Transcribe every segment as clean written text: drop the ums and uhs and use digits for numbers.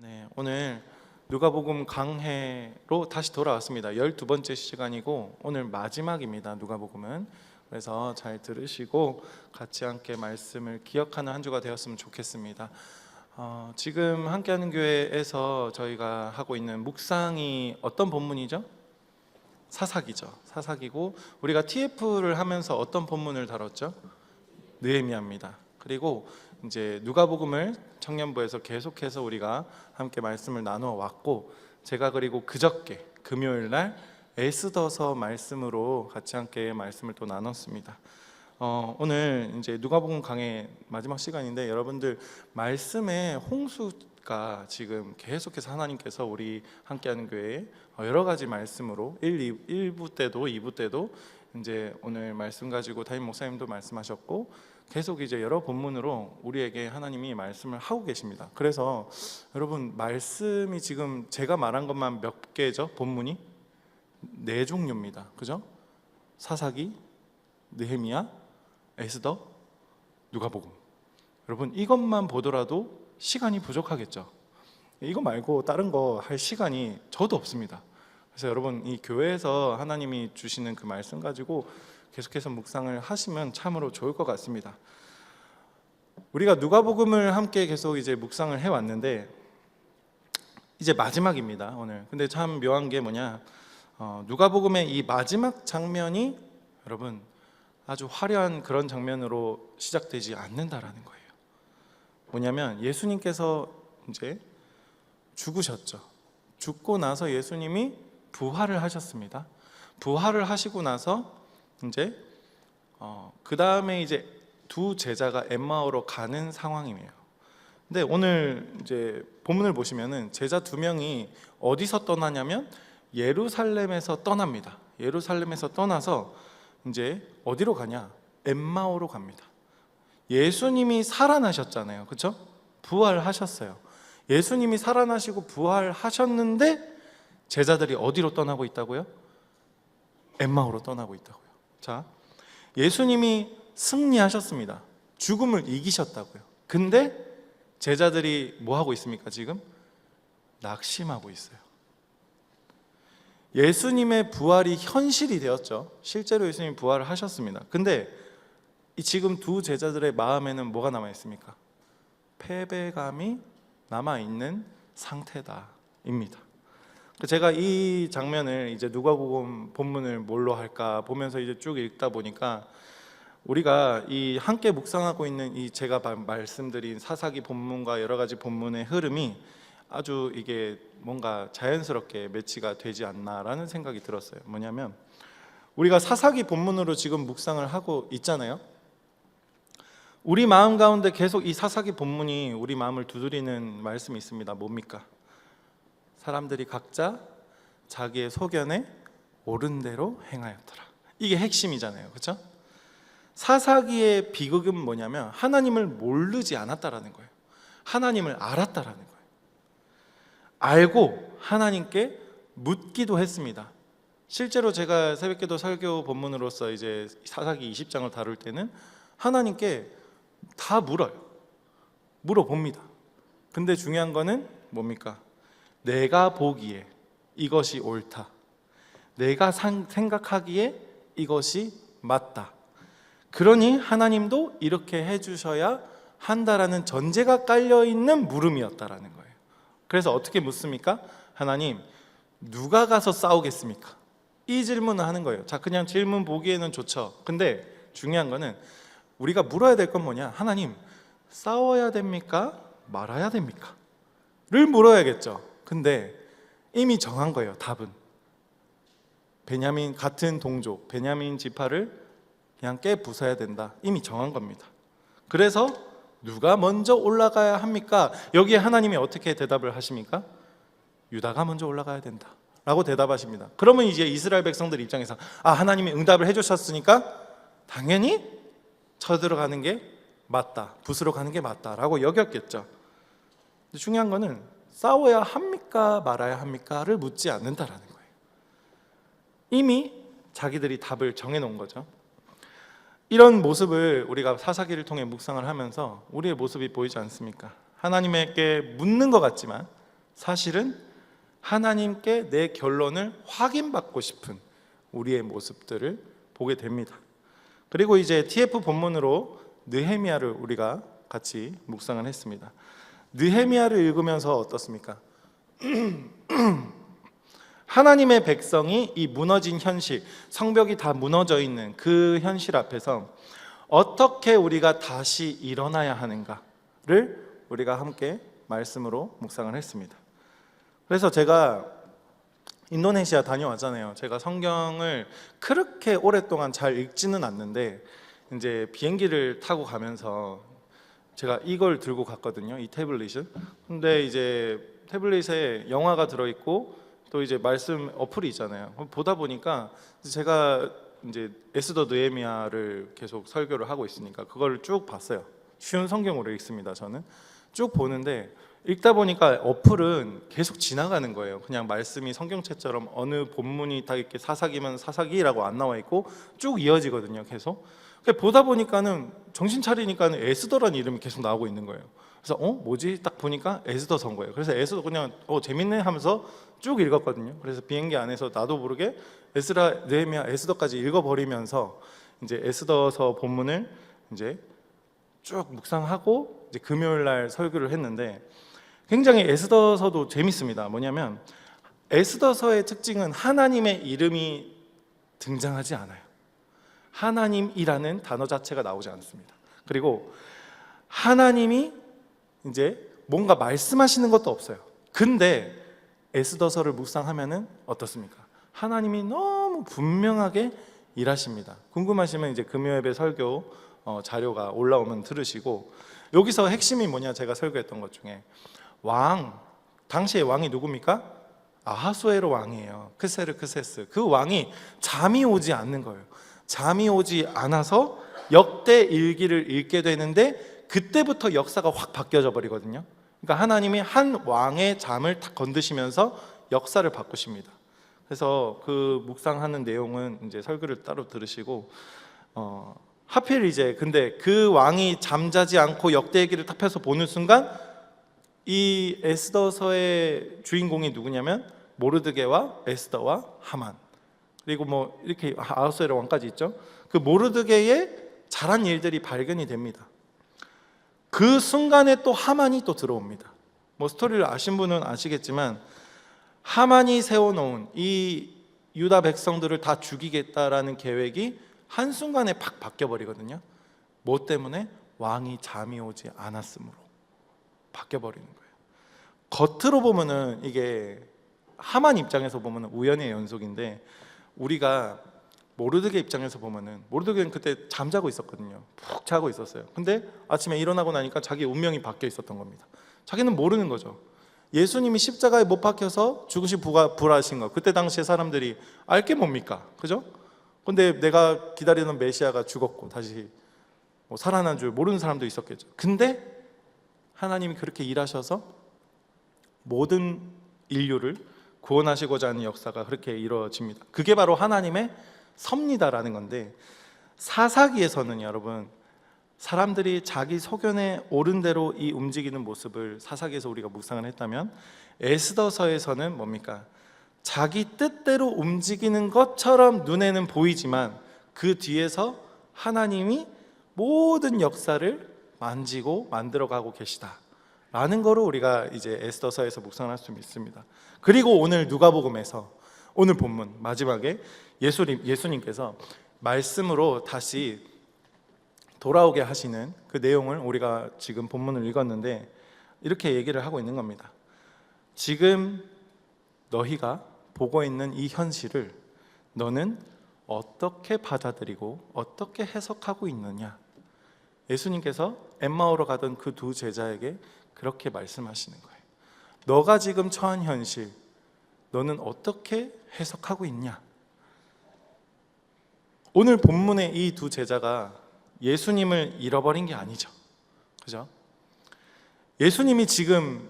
네, 오늘 누가복음 강해로 다시 돌아왔습니다. 12번째 시간이고 오늘 마지막입니다. 누가복음은. 그래서 잘 들으시고 같이 함께 말씀을 기억하는 한 주가 되었으면 좋겠습니다. 지금 함께하는 교회에서 저희가 하고 있는 묵상이 어떤 본문이죠? 사사기죠. 사사기고 우리가 TF를 하면서 어떤 본문을 다뤘죠? 느헤미야입니다. 그리고 이제 누가복음을 청년부에서 계속해서 우리가 함께 말씀을 나누어 왔고, 제가 그리고 그저께 금요일 날 에스더서 말씀으로 같이 함께 말씀을 또 나눴습니다. 오늘 이제 누가복음 강의 마지막 시간인데, 여러분들 말씀의 홍수가 지금 계속해서 하나님께서 우리 함께하는 교회에 여러 가지 말씀으로 1부 때도 2부 때도 이제 오늘 말씀 가지고 담임 목사님도 말씀하셨고, 계속 이제 여러 본문으로 우리에게 하나님이 말씀을 하고 계십니다. 그래서 여러분, 말씀이 지금 제가 말한 것만 몇 개죠? 본문이 4종류입니다. 그죠? 사사기, 느헤미야, 에스더, 누가복음. 여러분, 이것만 보더라도 시간이 부족하겠죠? 이거 말고 다른 거 할 시간이 저도 없습니다. 그래서 여러분, 이 교회에서 하나님이 주시는 그 말씀 가지고 계속해서 묵상을 하시면 참으로 좋을 것 같습니다. 우리가 누가복음을 함께 계속 이제 묵상을 해왔는데 이제 마지막입니다, 오늘. 근데 참 묘한 게 뭐냐, 누가복음의 이 마지막 장면이 여러분 아주 화려한 그런 장면으로 시작되지 않는다라는 거예요. 뭐냐면 예수님께서 이제 죽으셨죠. 죽고 나서 예수님이 부활을 하셨습니다. 부활을 하시고 나서 이제 그 다음에 이제 두 제자가 엠마오로 가는 상황이에요. 근데 오늘 이제 본문을 보시면은 제자 2명이 어디서 떠나냐면 예루살렘에서 떠납니다. 예루살렘에서 떠나서 이제 어디로 가냐? 엠마오로 갑니다. 예수님이 살아나셨잖아요, 그렇죠? 부활하셨어요. 예수님이 살아나시고 부활하셨는데 제자들이 어디로 떠나고 있다고요? 엠마오로 떠나고 있다고요. 자, 예수님이 승리하셨습니다. 죽음을 이기셨다고요. 근데 제자들이 뭐 하고 있습니까? 지금 낙심하고 있어요. 예수님의 부활이 현실이 되었죠. 실제로 예수님이 부활을 하셨습니다. 근데 지금 두 제자들의 마음에는 뭐가 남아 있습니까? 패배감이 남아 있는 상태다입니다. 제가 이 장면을 이제 누가복음 본문을 뭘로 할까 보면서 이제 쭉 읽다 보니까 우리가 이 함께 묵상하고 있는 이 제가 말씀드린 사사기 본문과 여러 가지 본문의 흐름이 아주 이게 뭔가 자연스럽게 매치가 되지 않나라는 생각이 들었어요. 뭐냐면 우리가 사사기 본문으로 지금 묵상을 하고 있잖아요. 우리 마음 가운데 계속 이 사사기 본문이 우리 마음을 두드리는 말씀이 있습니다. 뭡니까? 사람들이 각자 자기의 소견에 옳은 대로 행하였더라. 이게 핵심이잖아요, 그렇죠? 사사기의 비극은 뭐냐면 하나님을 모르지 않았다라는 거예요. 하나님을 알았다라는 거예요. 알고 하나님께 묻기도 했습니다. 실제로 제가 새벽기도 설교 본문으로서 이제 사사기 20장을 다룰 때는 하나님께 다 물어봅니다. 근데 중요한 거는 뭡니까? 내가 보기에 이것이 옳다, 내가 생각하기에 이것이 맞다, 그러니 하나님도 이렇게 해주셔야 한다라는 전제가 깔려있는 물음이었다라는 거예요. 그래서 어떻게 묻습니까? 하나님, 누가 가서 싸우겠습니까? 이 질문을 하는 거예요. 자, 그냥 질문 보기에는 좋죠. 근데 중요한 거는 우리가 물어야 될 건 뭐냐? 하나님, 싸워야 됩니까? 말아야 됩니까? 를 물어야겠죠. 근데 이미 정한 거예요. 답은 베냐민, 같은 동족 베냐민 지파를 그냥 깨 부숴야 된다. 이미 정한 겁니다. 그래서 누가 먼저 올라가야 합니까? 여기에 하나님이 어떻게 대답을 하십니까? 유다가 먼저 올라가야 된다 라고 대답하십니다. 그러면 이제 이스라엘 백성들 입장에서 하나님이 응답을 해주셨으니까 당연히 쳐들어가는 게 맞다, 부수러 가는 게 맞다라고 여겼겠죠. 근데 중요한 거는 싸워야 합니까 말아야 합니까를 묻지 않는다라는 거예요. 이미 자기들이 답을 정해놓은 거죠. 이런 모습을 우리가 사사기를 통해 묵상을 하면서 우리의 모습이 보이지 않습니까? 하나님께 묻는 것 같지만 사실은 하나님께 내 결론을 확인받고 싶은 우리의 모습들을 보게 됩니다. 그리고 이제 TF 본문으로 느헤미야를 우리가 같이 묵상을 했습니다. 느헤미야를 읽으면서 어떻습니까? 하나님의 백성이 이 무너진 현실, 성벽이 다 무너져 있는 그 현실 앞에서 어떻게 우리가 다시 일어나야 하는가를 우리가 함께 말씀으로 묵상을 했습니다. 그래서 제가 인도네시아 다녀왔잖아요. 제가 성경을 그렇게 오랫동안 잘 읽지는 않는데 이제 비행기를 타고 가면서 제가 이걸 들고 갔거든요. 이 태블릿을. 근데 이제 태블릿에 영화가 들어있고 또 이제 말씀 어플이 있잖아요. 보다 보니까 제가 이제 에스더 느헤미야를 계속 설교를 하고 있으니까 그걸 쭉 봤어요. 쉬운 성경으로 읽습니다. 저는 쭉 보는데 읽다 보니까 어플은 계속 지나가는 거예요. 그냥 말씀이 성경책처럼 어느 본문이 다 이렇게 사사기면 사사기라고 안 나와 있고 쭉 이어지거든요. 계속. 보다 보니까는 정신 차리니까는 에스더라는 이름이 계속 나오고 있는 거예요. 그래서 뭐지? 딱 보니까 에스더서인 거예요. 그래서 에스더 그냥 재밌네 하면서 쭉 읽었거든요. 그래서 비행기 안에서 나도 모르게 에스라, 느헤미야, 에스더까지 읽어버리면서 이제 에스더서 본문을 이제 쭉 묵상하고 이제 금요일 날 설교를 했는데 굉장히 에스더서도 재밌습니다. 뭐냐면 에스더서의 특징은 하나님의 이름이 등장하지 않아요. 하나님이라는 단어 자체가 나오지 않습니다. 그리고 하나님이 이제 뭔가 말씀하시는 것도 없어요. 근데 에스더서를 묵상하면은 어떻습니까? 하나님이 너무 분명하게 일하십니다. 궁금하시면 이제 금요예배 설교 자료가 올라오면 들으시고, 여기서 핵심이 뭐냐, 제가 설교했던 것 중에 당시의 왕이 누굽니까? 아하수에로 왕이에요. 크세르크세스. 그 왕이 잠이 오지 않는 거예요. 잠이 오지 않아서 역대 일기를 읽게 되는데 그때부터 역사가 확 바뀌어져 버리거든요. 그러니까 하나님이 한 왕의 잠을 탁 건드시면서 역사를 바꾸십니다. 그래서 그 묵상하는 내용은 이제 설교를 따로 들으시고, 하필 이제 근데 그 왕이 잠자지 않고 역대기를 딱 펴서 보는 순간 이 에스더서의 주인공이 누구냐면 모르드게와 에스더와 하만, 그리고 뭐 이렇게 아하수에로 왕까지 있죠. 그 모르드게의 잘한 일들이 발견이 됩니다. 그 순간에 또 하만이 또 들어옵니다. 뭐 스토리를 아신 분은 아시겠지만 하만이 세워놓은 이 유다 백성들을 다 죽이겠다라는 계획이 한순간에 팍 바뀌어버리거든요. 뭐 때문에? 왕이 잠이 오지 않았으므로 바뀌어버리는 거예요. 겉으로 보면은 이게 하만 입장에서 보면은 우연의 연속인데, 우리가 모르드게 입장에서 보면은, 모르드게는 그때 잠자고 있었거든요. 푹 자고 있었어요. 근데 아침에 일어나고 나니까 자기 운명이 바뀌어 있었던 겁니다. 자기는 모르는 거죠. 예수님이 십자가에 못 박혀서 죽으신 부활하신 거, 그때 당시에 사람들이 알게 뭡니까? 그죠? 근데 내가 기다리는 메시아가 죽었고 다시 살아난 줄 모르는 사람도 있었겠죠. 근데 하나님이 그렇게 일하셔서 모든 인류를 구원하시고자 하는 역사가 그렇게 이루어집니다. 그게 바로 하나님의 섭리다라는 건데, 사사기에서는 여러분, 사람들이 자기 소견에 옳은 대로 이 움직이는 모습을 사사기에서 우리가 묵상을 했다면, 에스더서에서는 뭡니까? 자기 뜻대로 움직이는 것처럼 눈에는 보이지만 그 뒤에서 하나님이 모든 역사를 만지고 만들어가고 계시다라는 거로 우리가 이제 에스더서에서 묵상할 수 있습니다. 그리고 오늘 누가복음에서 오늘 본문 마지막에 예수님께서 말씀으로 다시 돌아오게 하시는 그 내용을 우리가 지금 본문을 읽었는데 이렇게 얘기를 하고 있는 겁니다. 지금 너희가 보고 있는 이 현실을 너는 어떻게 받아들이고 어떻게 해석하고 있느냐. 예수님께서 엠마오로 가던 그 두 제자에게 그렇게 말씀하시는 거예요. 너가 지금 처한 현실, 너는 어떻게 해석하고 있냐. 오늘 본문의 이 두 제자가 예수님을 잃어버린 게 아니죠. 그죠? 예수님이 지금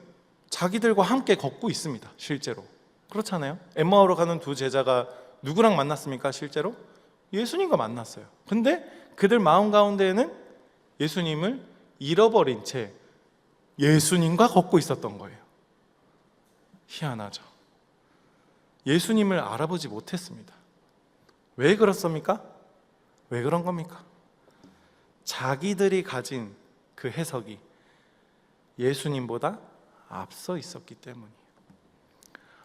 자기들과 함께 걷고 있습니다. 실제로. 그렇잖아요. 엠마오로 가는 두 제자가 누구랑 만났습니까? 실제로? 예수님과 만났어요. 근데 그들 마음 가운데에는 예수님을 잃어버린 채 예수님과 걷고 있었던 거예요. 희한하죠. 예수님을 알아보지 못했습니다. 왜 그렇습니까? 왜 그런 겁니까? 자기들이 가진 그 해석이 예수님보다 앞서 있었기 때문이에요.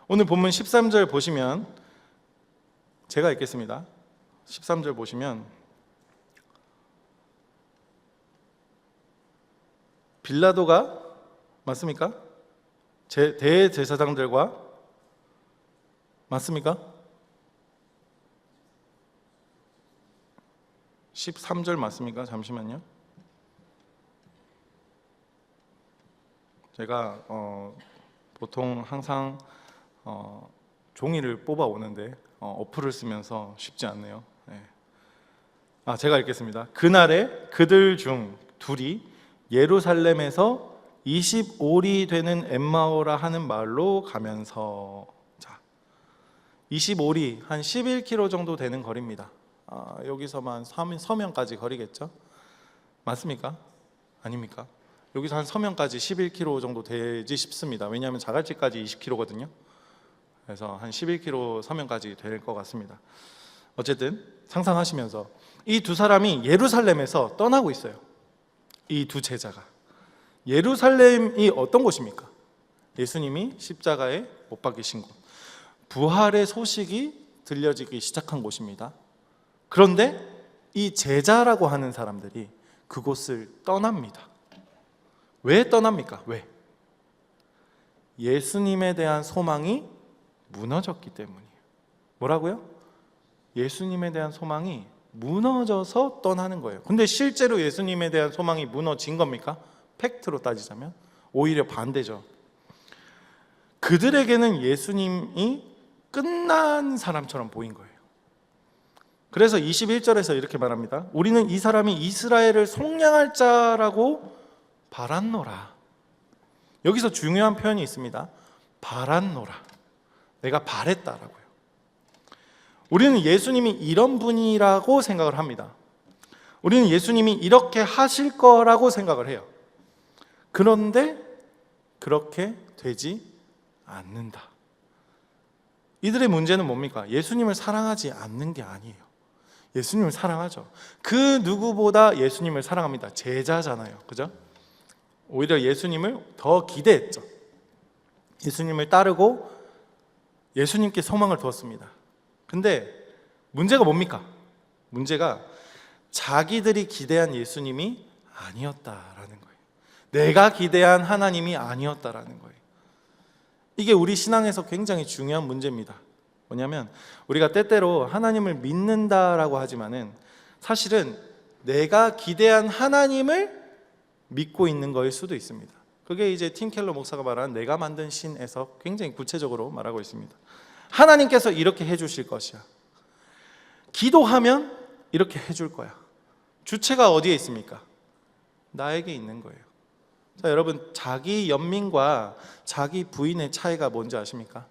오늘 본문 13절 보시면, 제가 읽겠습니다. 13절 보시면 빌라도가 맞습니까? 대제사장들과 맞습니까? 13절 맞습니까? 잠시만요. 제가 보통 항상 종이를 뽑아 오는데 어플을 쓰면서 쉽지 않네요. 네. 제가 읽겠습니다. 그날에 그들 중 둘이 예루살렘에서 25리 되는 엠마오라 하는 마을로 가면서, 자, 25리 한 11km 정도 되는 거리입니다. 여기서만 서면까지 거리겠죠? 맞습니까? 아닙니까? 여기서 한 서면까지 11km 정도 되지 싶습니다. 왜냐하면 자갈치까지 20km거든요. 그래서 한 11km 서면까지 될 것 같습니다. 어쨌든 상상하시면서 이 두 사람이 예루살렘에서 떠나고 있어요. 이 두 제자가. 예루살렘이 어떤 곳입니까? 예수님이 십자가에 못 박히신 곳, 부활의 소식이 들려지기 시작한 곳입니다. 그런데 이 제자라고 하는 사람들이 그곳을 떠납니다. 왜 떠납니까? 왜? 예수님에 대한 소망이 무너졌기 때문이에요. 뭐라고요? 예수님에 대한 소망이 무너져서 떠나는 거예요. 근데 실제로 예수님에 대한 소망이 무너진 겁니까? 팩트로 따지자면 오히려 반대죠. 그들에게는 예수님이 끝난 사람처럼 보인 거예요. 그래서 21절에서 이렇게 말합니다. 우리는 이 사람이 이스라엘을 속량할 자라고 바랐노라. 여기서 중요한 표현이 있습니다. 바랐노라. 내가 바랬다라고요. 우리는 예수님이 이런 분이라고 생각을 합니다. 우리는 예수님이 이렇게 하실 거라고 생각을 해요. 그런데 그렇게 되지 않는다. 이들의 문제는 뭡니까? 예수님을 사랑하지 않는 게 아니에요. 예수님을 사랑하죠. 그 누구보다 예수님을 사랑합니다. 제자잖아요. 그죠? 오히려 예수님을 더 기대했죠. 예수님을 따르고 예수님께 소망을 두었습니다. 근데 문제가 뭡니까? 문제가 자기들이 기대한 예수님이 아니었다라는 거예요. 내가 기대한 하나님이 아니었다라는 거예요. 이게 우리 신앙에서 굉장히 중요한 문제입니다. 뭐냐면 우리가 때때로 하나님을 믿는다라고 하지만은 사실은 내가 기대한 하나님을 믿고 있는 거일 수도 있습니다. 그게 이제 팀 켈러 목사가 말한 내가 만든 신에서 굉장히 구체적으로 말하고 있습니다. 하나님께서 이렇게 해주실 것이야. 기도하면 이렇게 해줄 거야. 주체가 어디에 있습니까? 나에게 있는 거예요. 자, 여러분, 자기 연민과 자기 부인의 차이가 뭔지 아십니까?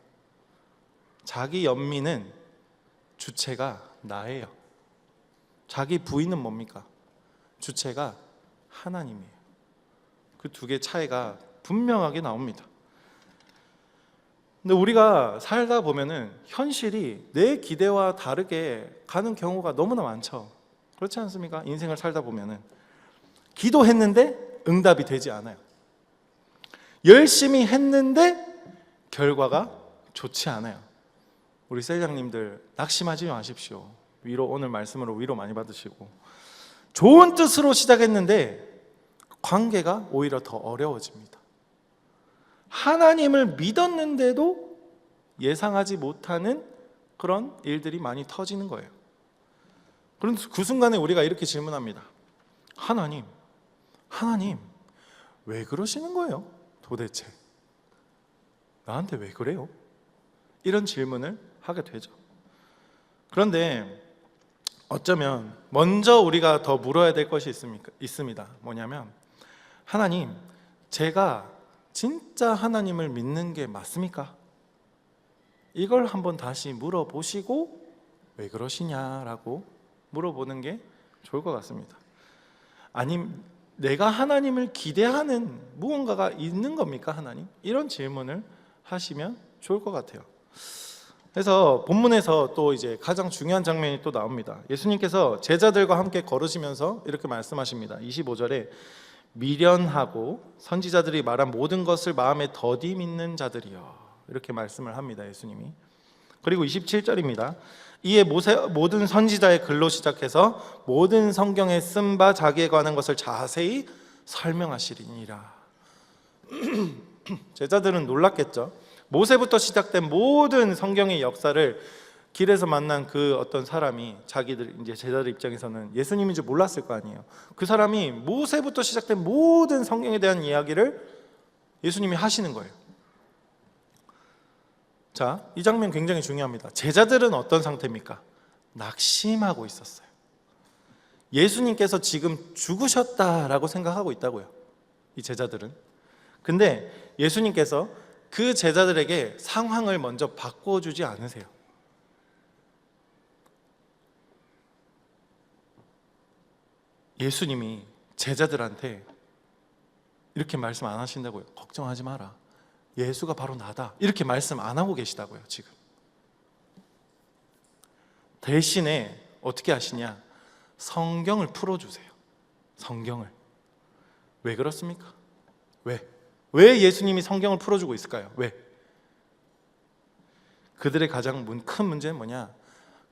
자기 연민은 주체가 나예요. 자기 부인은 뭡니까? 주체가 하나님이에요. 그 두 개의 차이가 분명하게 나옵니다. 근데 우리가 살다 보면은 현실이 내 기대와 다르게 가는 경우가 너무나 많죠. 그렇지 않습니까? 인생을 살다 보면은 기도했는데 응답이 되지 않아요. 열심히 했는데 결과가 좋지 않아요. 우리 셀장님들 낙심하지 마십시오. 오늘 말씀으로 위로 많이 받으시고, 좋은 뜻으로 시작했는데 관계가 오히려 더 어려워집니다. 하나님을 믿었는데도 예상하지 못하는 그런 일들이 많이 터지는 거예요. 그런데 그 순간에 우리가 이렇게 질문합니다. 하나님 왜 그러시는 거예요? 도대체 나한테 왜 그래요? 이런 질문을 하게 되죠. 그런데 어쩌면 먼저 우리가 더 물어야 될 것이 있습니다. 뭐냐면, 하나님, 제가 진짜 하나님을 믿는 게 맞습니까? 이걸 한번 다시 물어보시고 왜 그러시냐라고 물어보는 게 좋을 것 같습니다. 아님 내가 하나님을 기대하는 무언가가 있는 겁니까? 하나님? 이런 질문을 하시면 좋을 것 같아요. 그래서 본문에서 또 이제 가장 중요한 장면이 또 나옵니다. 예수님께서 제자들과 함께 걸으시면서 이렇게 말씀하십니다. 25절에 미련하고 선지자들이 말한 모든 것을 마음에 더디 믿는 자들이여, 이렇게 말씀을 합니다. 예수님이. 그리고 27절입니다. 이에 모든 선지자의 글로 시작해서 모든 성경에 쓴 바 자기에 관한 것을 자세히 설명하시리니라. 제자들은 놀랐겠죠. 모세부터 시작된 모든 성경의 역사를 길에서 만난 그 어떤 사람이, 자기들 이제 제자들 입장에서는 예수님인 줄 몰랐을 거 아니에요. 그 사람이 모세부터 시작된 모든 성경에 대한 이야기를 예수님이 하시는 거예요. 자, 이 장면 굉장히 중요합니다. 제자들은 어떤 상태입니까? 낙심하고 있었어요. 예수님께서 지금 죽으셨다라고 생각하고 있다고요, 이 제자들은. 근데 예수님께서 그 제자들에게 상황을 먼저 바꿔주지 않으세요. 예수님이 제자들한테 이렇게 말씀 안 하신다고요. 걱정하지 마라, 예수가 바로 나다, 이렇게 말씀 안 하고 계시다고요. 지금 대신에 어떻게 하시냐, 성경을 풀어주세요. 성경을. 왜 그렇습니까? 왜 예수님이 성경을 풀어주고 있을까요? 왜? 그들의 가장 큰 문제는 뭐냐?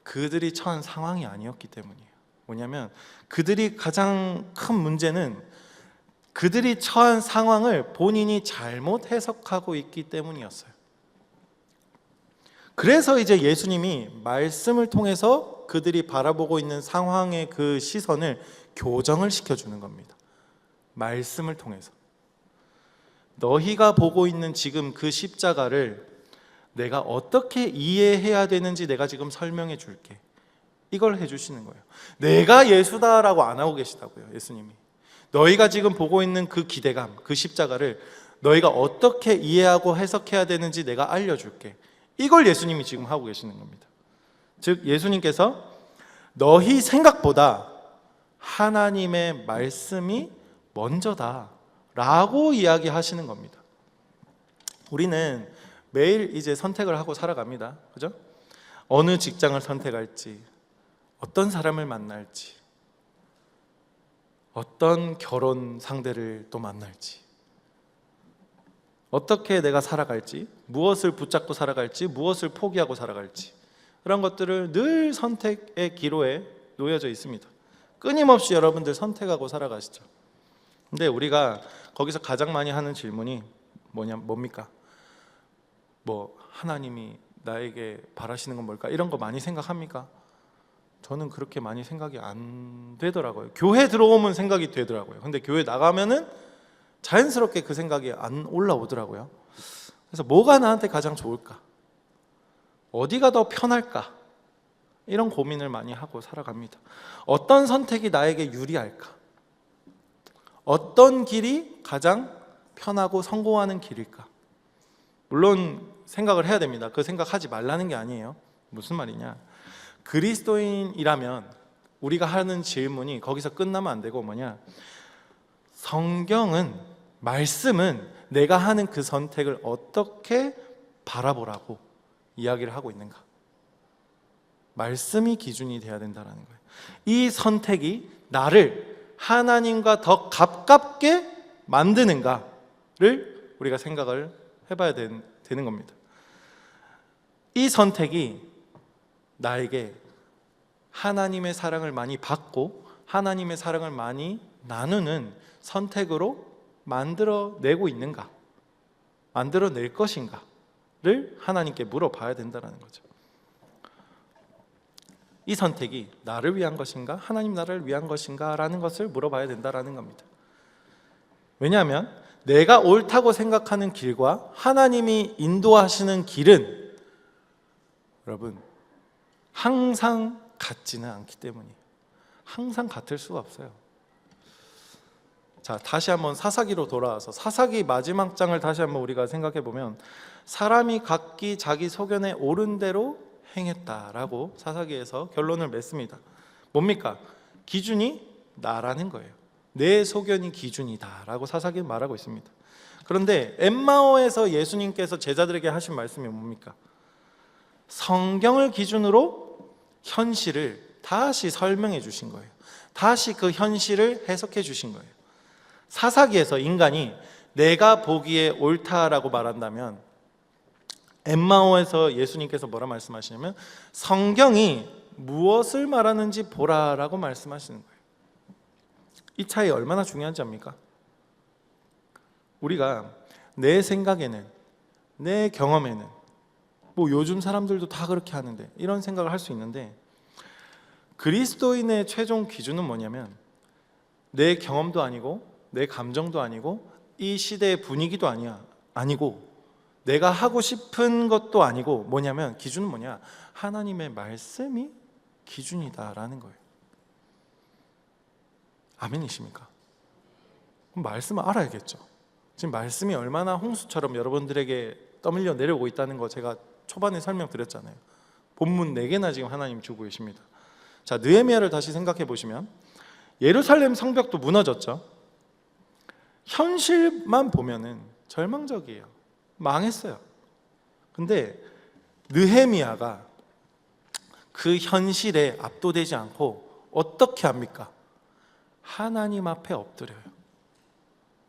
그들이 처한 상황이 아니었기 때문이에요. 뭐냐면 그들이 가장 큰 문제는 그들이 처한 상황을 본인이 잘못 해석하고 있기 때문이었어요. 그래서 이제 예수님이 말씀을 통해서 그들이 바라보고 있는 상황의 그 시선을 교정을 시켜주는 겁니다. 말씀을 통해서. 너희가 보고 있는 지금 그 십자가를 내가 어떻게 이해해야 되는지 내가 지금 설명해 줄게. 이걸 해주시는 거예요. 내가 예수다라고 안 하고 계시다고요, 예수님이. 너희가 지금 보고 있는 그 기대감, 그 십자가를 너희가 어떻게 이해하고 해석해야 되는지 내가 알려줄게. 이걸 예수님이 지금 하고 계시는 겁니다. 즉 예수님께서 너희 생각보다 하나님의 말씀이 먼저다 라고 이야기하시는 겁니다. 우리는 매일 이제 선택을 하고 살아갑니다. 그죠? 어느 직장을 선택할지, 어떤 사람을 만날지, 어떤 결혼 상대를 또 만날지, 어떻게 내가 살아갈지, 무엇을 붙잡고 살아갈지, 무엇을 포기하고 살아갈지, 그런 것들을 늘 선택의 기로에 놓여져 있습니다. 끊임없이 여러분들 선택하고 살아가시죠. 근데 우리가 거기서 가장 많이 하는 질문이 뭡니까? 하나님이 나에게 바라시는 건 뭘까? 이런 거 많이 생각합니까? 저는 그렇게 많이 생각이 안 되더라고요. 교회 들어오면 생각이 되더라고요. 근데 교회 나가면은 자연스럽게 그 생각이 안 올라오더라고요. 그래서 뭐가 나한테 가장 좋을까? 어디가 더 편할까? 이런 고민을 많이 하고 살아갑니다. 어떤 선택이 나에게 유리할까? 어떤 길이 가장 편하고 성공하는 길일까? 물론 생각을 해야 됩니다. 그 생각하지 말라는 게 아니에요. 무슨 말이냐? 그리스도인이라면 우리가 하는 질문이 거기서 끝나면 안 되고 성경은, 말씀은 내가 하는 그 선택을 어떻게 바라보라고 이야기를 하고 있는가? 말씀이 기준이 돼야 된다는 거예요. 이 선택이 나를 하나님과 더 가깝게 만드는가를 우리가 생각을 해봐야 되는 겁니다. 이 선택이 나에게 하나님의 사랑을 많이 받고 하나님의 사랑을 많이 나누는 선택으로 만들어내고 있는가, 만들어낼 것인가를 하나님께 물어봐야 된다는 거죠. 이 선택이 나를 위한 것인가, 하나님 나라를 위한 것인가 라는 것을 물어봐야 된다는 겁니다. 왜냐하면 내가 옳다고 생각하는 길과 하나님이 인도하시는 길은 여러분 항상 같지는 않기 때문이에요. 항상 같을 수가 없어요. 자, 다시 한번 사사기로 돌아와서 사사기 마지막 장을 다시 한번 우리가 생각해 보면 사람이 각기 자기 소견에 옳은 대로 행했다라고 사사기에서 결론을 맺습니다. 뭡니까? 기준이 나라는 거예요. 내 소견이 기준이다라고 사사기는 말하고 있습니다. 그런데 엠마오에서 예수님께서 제자들에게 하신 말씀이 뭡니까? 성경을 기준으로 현실을 다시 설명해 주신 거예요. 다시 그 현실을 해석해 주신 거예요. 사사기에서 인간이 내가 보기에 옳다라고 말한다면, 엠마오에서 예수님께서 뭐라 말씀하시냐면 성경이 무엇을 말하는지 보라라고 말씀하시는 거예요. 이 차이 얼마나 중요한지 압니까? 우리가 내 생각에는, 내 경험에는, 뭐 요즘 사람들도 다 그렇게 하는데 이런 생각을 할 수 있는데, 그리스도인의 최종 기준은 뭐냐면 내 경험도 아니고 내 감정도 아니고 이 시대의 분위기도 아니고 내가 하고 싶은 것도 아니고, 뭐냐면 기준은 뭐냐? 하나님의 말씀이 기준이다라는 거예요. 아멘이십니까? 그럼 말씀을 알아야겠죠. 지금 말씀이 얼마나 홍수처럼 여러분들에게 떠밀려 내려오고 있다는 거 제가 초반에 설명드렸잖아요. 본문 4개나 지금 하나님 주고 계십니다. 자, 느헤미야를 다시 생각해 보시면 예루살렘 성벽도 무너졌죠. 현실만 보면은 절망적이에요. 망했어요. 근데 느헤미야가 그 현실에 압도되지 않고 어떻게 합니까? 하나님 앞에 엎드려요.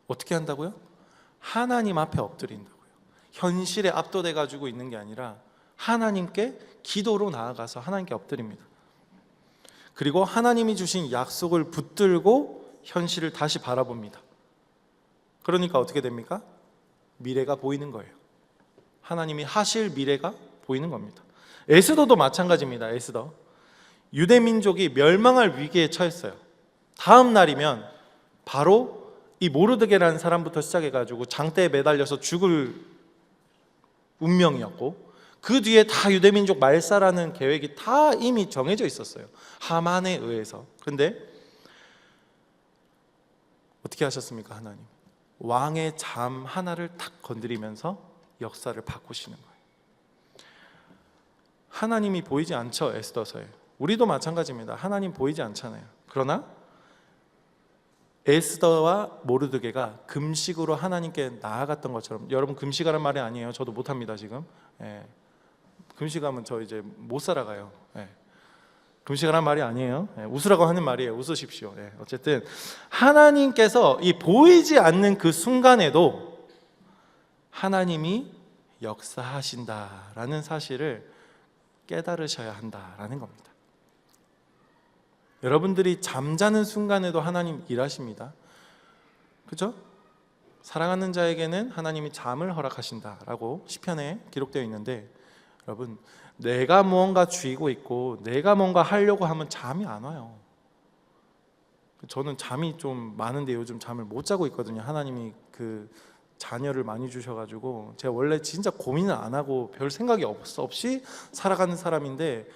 어떻게 한다고요? 하나님 앞에 엎드린다고요. 현실에 압도돼 가지고 있는 게 아니라 하나님께 기도로 나아가서 하나님께 엎드립니다. 그리고 하나님이 주신 약속을 붙들고 현실을 다시 바라봅니다. 그러니까 어떻게 됩니까? 미래가 보이는 거예요. 하나님이 하실 미래가 보이는 겁니다. 에스더도 마찬가지입니다. 에스더, 유대 민족이 멸망할 위기에 처했어요. 다음 날이면 바로 이 모르드게라는 사람부터 시작해가지고 장대에 매달려서 죽을 운명이었고, 그 뒤에 다 유대민족 말살하는 계획이 다 이미 정해져 있었어요. 하만에 의해서. 그런데 어떻게 하셨습니까? 하나님 왕의 잠 하나를 탁 건드리면서 역사를 바꾸시는 거예요. 하나님이 보이지 않죠, 에스더서에. 우리도 마찬가지입니다. 하나님 보이지 않잖아요. 그러나 에스더와 모르드게가 금식으로 하나님께 나아갔던 것처럼, 여러분 금식하란 말이 아니에요. 저도 못합니다 지금. 금식하면 저 이제 못 살아가요. 금식하란 말이 아니에요. 웃으라고 하는 말이에요. 웃으십시오. 어쨌든 하나님께서 이 보이지 않는 그 순간에도 하나님이 역사하신다라는 사실을 깨달으셔야 한다라는 겁니다. 여러분들이 잠자는 순간에도 하나님 일하십니다. 그렇죠? 사랑하는 자에게는 하나님이 잠을 허락하신다라고 시편에 기록되어 있는데, 여러분 내가 무언가 쥐고 있고 내가 뭔가 하려고 하면 잠이 안 와요. 저는 잠이 좀 많은데 요즘 잠을 못 자고 있거든요. 하나님이 그 자녀를 많이 주셔가지고 제가 원래 진짜 고민을 안 하고 별 생각이 없이 살아가는 사람인데,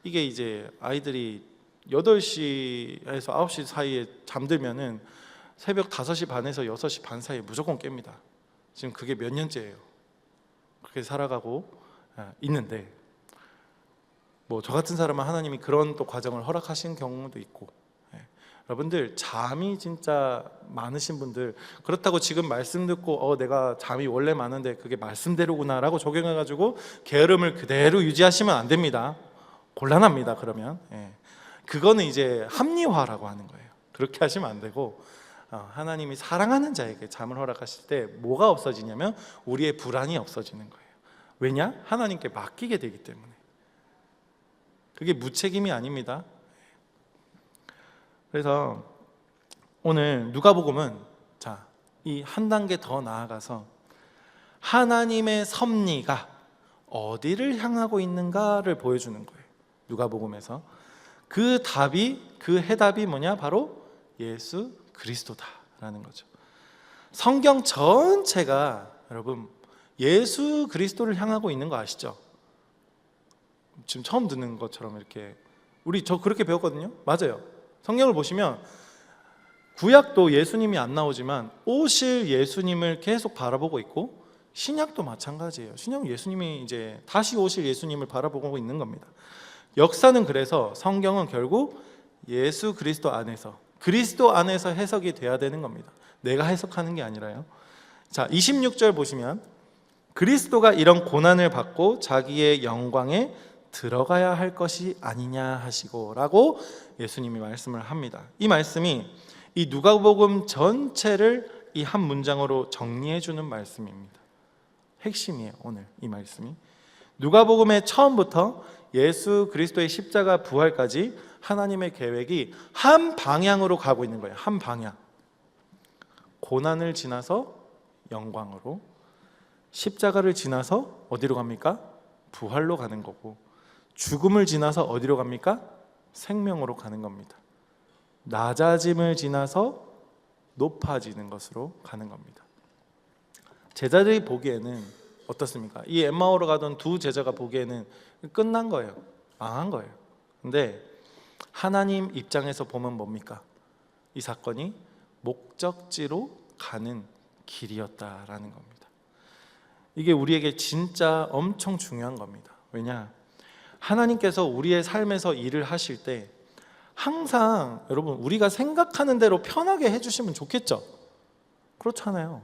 이게 이제 아이들이 8시에서 9시 사이에 잠들면은 새벽 5시 반에서 6시 반 사이에 무조건 깹니다. 지금 그게 몇 년째예요. 그렇게 살아가고 있는데, 뭐 저 같은 사람은 하나님이 그런 또 과정을 허락하신 경우도 있고, 여러분들 잠이 진짜 많으신 분들, 그렇다고 지금 말씀 듣고 내가 잠이 원래 많은데 그게 말씀대로구나 라고 적용해가지고 게으름을 그대로 유지하시면 안 됩니다. 곤란합니다. 그러면 그거는 이제 합리화라고 하는 거예요. 그렇게 하시면 안 되고, 하나님이 사랑하는 자에게 잠을 허락하실 때 뭐가 없어지냐면 우리의 불안이 없어지는 거예요. 왜냐? 하나님께 맡기게 되기 때문에. 그게 무책임이 아닙니다. 그래서 오늘 누가복음은 이 한 단계 더 나아가서 하나님의 섭리가 어디를 향하고 있는가를 보여주는 거예요. 누가복음에서 그 해답이 뭐냐? 바로 예수 그리스도다라는 거죠. 성경 전체가 여러분 예수 그리스도를 향하고 있는 거 아시죠? 지금 처음 듣는 것처럼 이렇게 저 그렇게 배웠거든요. 맞아요. 성경을 보시면 구약도 예수님이 안 나오지만 오실 예수님을 계속 바라보고 있고, 신약도 마찬가지예요. 신약은 예수님이 이제 다시 오실 예수님을 바라보고 있는 겁니다. 역사는 그래서 성경은 결국 예수 그리스도 안에서 해석이 돼야 되는 겁니다. 내가 해석하는 게 아니라요. 자, 26절 보시면 그리스도가 이런 고난을 받고 자기의 영광에 들어가야 할 것이 아니냐 하시고 라고 예수님이 말씀을 합니다. 이 말씀이 이 누가복음 전체를 이 한 문장으로 정리해 주는 말씀입니다. 핵심이에요. 오늘 이 말씀이 누가복음의 처음부터 예수 그리스도의 십자가 부활까지 하나님의 계획이 한 방향으로 가고 있는 거예요. 한 방향. 고난을 지나서 영광으로, 십자가를 지나서 어디로 갑니까? 부활로 가는 거고, 죽음을 지나서 어디로 갑니까? 생명으로 가는 겁니다. 낮아짐을 지나서 높아지는 것으로 가는 겁니다. 제자들이 보기에는 어떻습니까? 이 엠마오로 가던 두 제자가 보기에는 끝난 거예요. 망한 거예요. 근데 하나님 입장에서 보면 뭡니까? 이 사건이 목적지로 가는 길이었다라는 겁니다. 이게 우리에게 진짜 엄청 중요한 겁니다. 왜냐? 하나님께서 우리의 삶에서 일을 하실 때 항상 여러분 우리가 생각하는 대로 편하게 해주시면 좋겠죠? 그렇잖아요.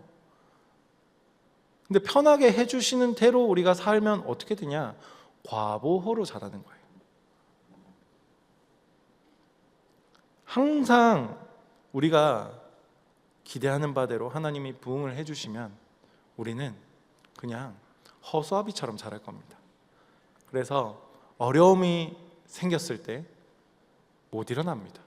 근데 편하게 해주시는 대로 우리가 살면 어떻게 되냐? 과보호로 자라는 거예요. 항상 우리가 기대하는 바대로 하나님이 부응을 해주시면 우리는 그냥 허수아비처럼 자랄 겁니다. 그래서 어려움이 생겼을 때 못 일어납니다.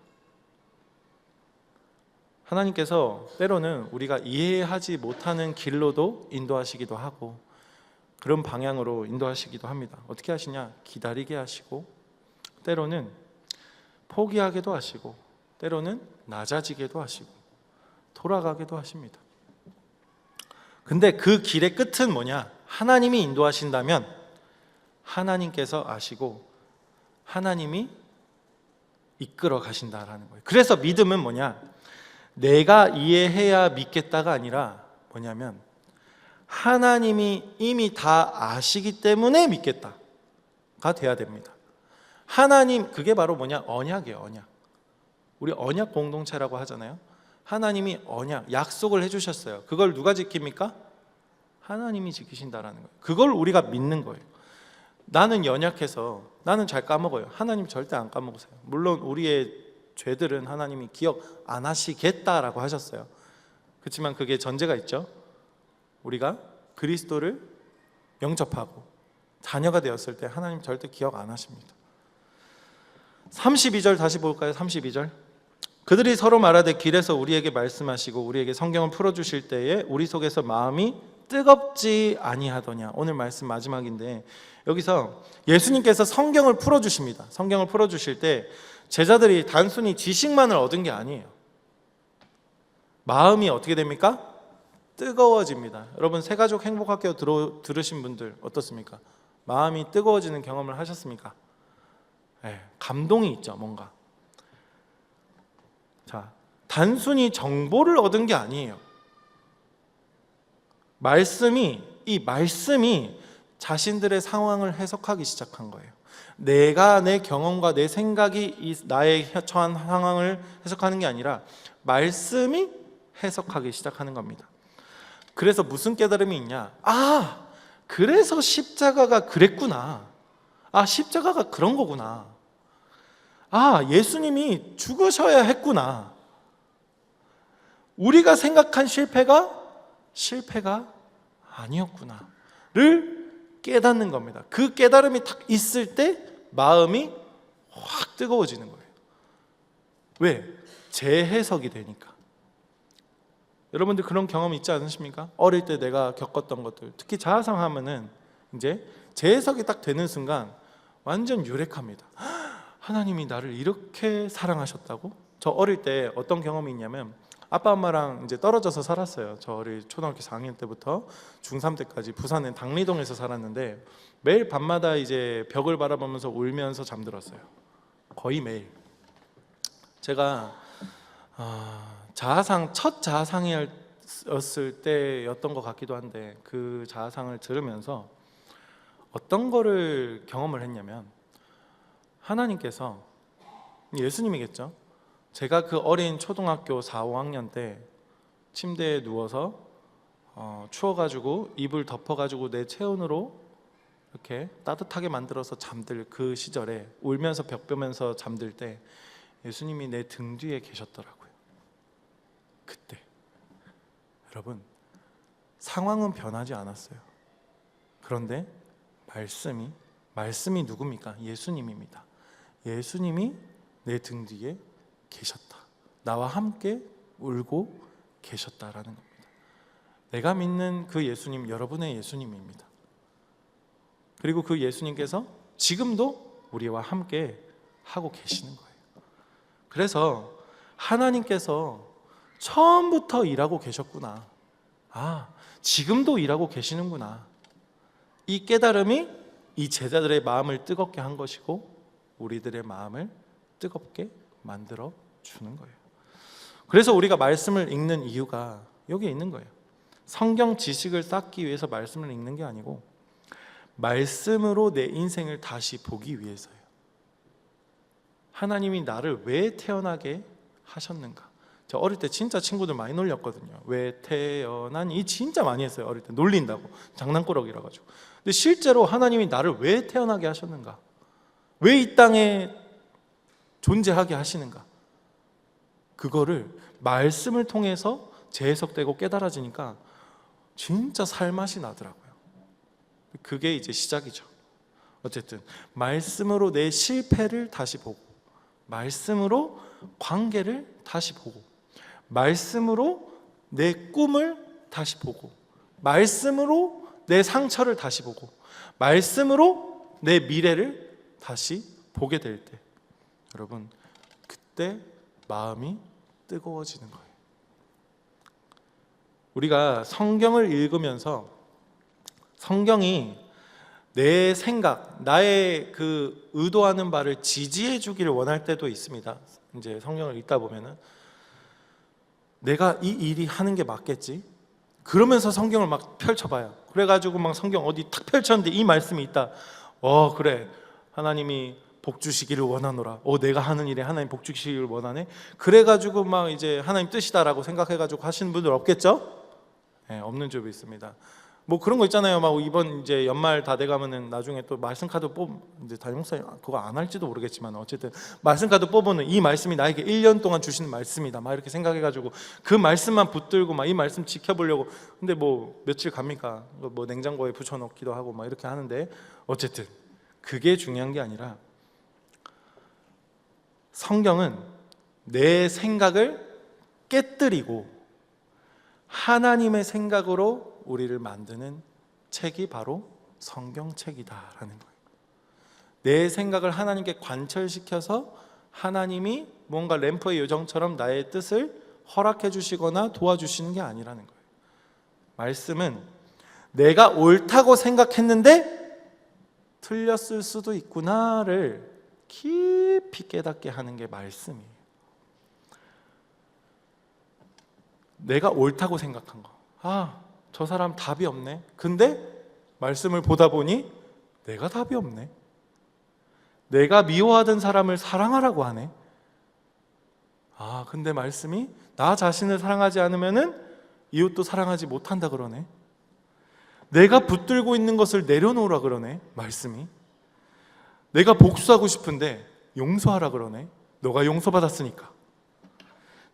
하나님께서 때로는 우리가 이해하지 못하는 길로도 인도하시기도 하고 그런 방향으로 인도하시기도 합니다. 어떻게 하시냐? 기다리게 하시고 때로는 포기하게도 하시고 때로는 낮아지게도 하시고 돌아가게도 하십니다. 근데 그 길의 끝은 뭐냐? 하나님이 인도하신다면 하나님께서 아시고 하나님이 이끌어 가신다라는 거예요. 그래서 믿음은 뭐냐? 내가 이해해야 믿겠다가 아니라 뭐냐면 하나님이 이미 다 아시기 때문에 믿겠다가 돼야 됩니다. 하나님, 그게 바로 뭐냐? 언약이에요. 언약. 우리 언약 공동체라고 하잖아요. 하나님이 언약, 약속을 해주셨어요. 그걸 누가 지킵니까? 하나님이 지키신다라는 거예요. 그걸 우리가 믿는 거예요. 나는 연약해서 나는 잘 까먹어요. 하나님 절대 안 까먹으세요. 물론 우리의 죄들은 하나님이 기억 안 하시겠다라고 하셨어요. 그렇지만 그게 전제가 있죠. 우리가 그리스도를 영접하고 자녀가 되었을 때 하나님 절대 기억 안 하십니다. 32절 다시 볼까요? 32절. 그들이 서로 말하되 길에서 우리에게 말씀하시고 우리에게 성경을 풀어주실 때에 우리 속에서 마음이 뜨겁지 아니하더냐. 오늘 말씀 마지막인데 여기서 예수님께서 성경을 풀어주십니다. 성경을 풀어주실 때 제자들이 단순히 지식만을 얻은 게 아니에요. 마음이 어떻게 됩니까? 뜨거워집니다. 여러분 새가족 행복학교 들으신 분들 어떻습니까? 마음이 뜨거워지는 경험을 하셨습니까? 네, 감동이 있죠. 뭔가. 자, 단순히 정보를 얻은 게 아니에요. 이 말씀이 자신들의 상황을 해석하기 시작한 거예요. 내가 내 경험과 내 생각이 나의 처한 상황을 해석하는 게 아니라 말씀이 해석하기 시작하는 겁니다. 그래서 무슨 깨달음이 있냐? 아, 그래서 십자가가 그랬구나. 아, 십자가가 그런 거구나. 아, 예수님이 죽으셔야 했구나. 우리가 생각한 실패가 아니었구나를 깨닫는 겁니다. 그 깨달음이 딱 있을 때 마음이 확 뜨거워지는 거예요. 왜? 재해석이 되니까. 여러분들 그런 경험 있지 않으십니까? 어릴 때 내가 겪었던 것들, 특히 자아상 하면은 이제 재해석이 딱 되는 순간 완전 유력합니다. 하나님이 나를 이렇게 사랑하셨다고? 저 어릴 때 어떤 경험이 있냐면 아빠 엄마랑 이제 떨어져서 살았어요. 저 어릴 초등학교 4학년 때부터 중3 때까지 부산의 당리동에서 살았는데 매일 밤마다 이제 벽을 바라보면서 울면서 잠들었어요. 거의 매일. 제가 첫 자아상이었을 때였던 것 같기도 한데 그 자아상을 들으면서 어떤 거를 경험을 했냐면 하나님께서 예수님이겠죠. 제가 그 어린 초등학교 4, 5학년 때 침대에 누워서 추워가지고 이불 덮어가지고 내 체온으로 이렇게 따뜻하게 만들어서 잠들 그 시절에 울면서 벽보면서 잠들 때 예수님이 내 등 뒤에 계셨더라고요. 그때 여러분, 상황은 변하지 않았어요. 그런데 말씀이 누굽니까? 예수님입니다. 예수님이 내 등 뒤에 계셨다. 나와 함께 울고 계셨다라는 겁니다. 내가 믿는 그 예수님, 여러분의 예수님입니다. 그리고 그 예수님께서 지금도 우리와 함께 하고 계시는 거예요. 그래서 하나님께서 처음부터 일하고 계셨구나. 지금도 일하고 계시는구나. 이 깨달음이 이 제자들의 마음을 뜨겁게 한 것이고 우리들의 마음을 뜨겁게 만들어 주는 거예요. 그래서 우리가 말씀을 읽는 이유가 여기에 있는 거예요. 성경 지식을 쌓기 위해서 말씀을 읽는 게 아니고 말씀으로 내 인생을 다시 보기 위해서예요. 하나님이 나를 왜 태어나게 하셨는가? 저 어릴 때 진짜 친구들 많이 놀렸거든요. 왜 태어나니? 진짜 많이 했어요. 어릴 때 놀린다고, 장난꾸러기라 가지고. 근데 실제로 하나님이 나를 왜 태어나게 하셨는가? 왜 이 땅에 존재하게 하시는가? 그거를 말씀을 통해서 재해석되고 깨달아지니까 진짜 살맛이 나더라고요. 그게 이제 시작이죠. 어쨌든 말씀으로 내 실패를 다시 보고, 말씀으로 관계를 다시 보고, 말씀으로 내 꿈을 다시 보고, 말씀으로 내 상처를 다시 보고, 말씀으로 내 미래를 다시 보게 될 때, 여러분, 그때 마음이 뜨거워지는 거예요. 우리가 성경을 읽으면서 성경이 내 생각, 나의 그 의도하는 바를 지지해 주기를 원할 때도 있습니다. 이제 성경을 읽다 보면은 내가 이 일이 하는 게 맞겠지? 그러면서 성경을 막 펼쳐봐요. 그래가지고 막 성경 어디 탁 펼쳤는데 이 말씀이 있다. 그래, 하나님이 복 주시기를 원하노라. 내가 하는 일에 하나님 복 주시기를 원하네. 그래가지고 막 이제 하나님 뜻이다라고 생각해가지고 하시는 분들 없겠죠? 네, 없는 줄 있습니다. 뭐 그런 거 있잖아요. 막 이번 이제 연말 다 돼가면은 나중에 또 말씀 카드 이제 담임 목사님 그거 안 할지도 모르겠지만 어쨌든 말씀 카드 뽑으면 이 말씀이 나에게 1년 동안 주시는 말씀이다. 막 이렇게 생각해가지고 그 말씀만 붙들고 막 이 말씀 지켜보려고. 근데 뭐 며칠 갑니까? 뭐 냉장고에 붙여놓기도 하고 막 이렇게 하는데 어쨌든 그게 중요한 게 아니라 성경은 내 생각을 깨뜨리고 하나님의 생각으로 우리를 만드는 책이 바로 성경책이다라는 거예요. 내 생각을 하나님께 관철시켜서 하나님이 뭔가 램프의 요정처럼 나의 뜻을 허락해 주시거나 도와주시는 게 아니라는 거예요. 말씀은 내가 옳다고 생각했는데 틀렸을 수도 있구나를 깊이 깨닫게 하는 게 말씀이에요. 내가 옳다고 생각한 거, 저 사람 답이 없네. 근데 말씀을 보다 보니 내가 답이 없네. 내가 미워하던 사람을 사랑하라고 하네. 근데 말씀이 나 자신을 사랑하지 않으면은 이웃도 사랑하지 못한다 그러네. 내가 붙들고 있는 것을 내려놓으라 그러네. 말씀이 내가 복수하고 싶은데 용서하라 그러네. 너가 용서받았으니까.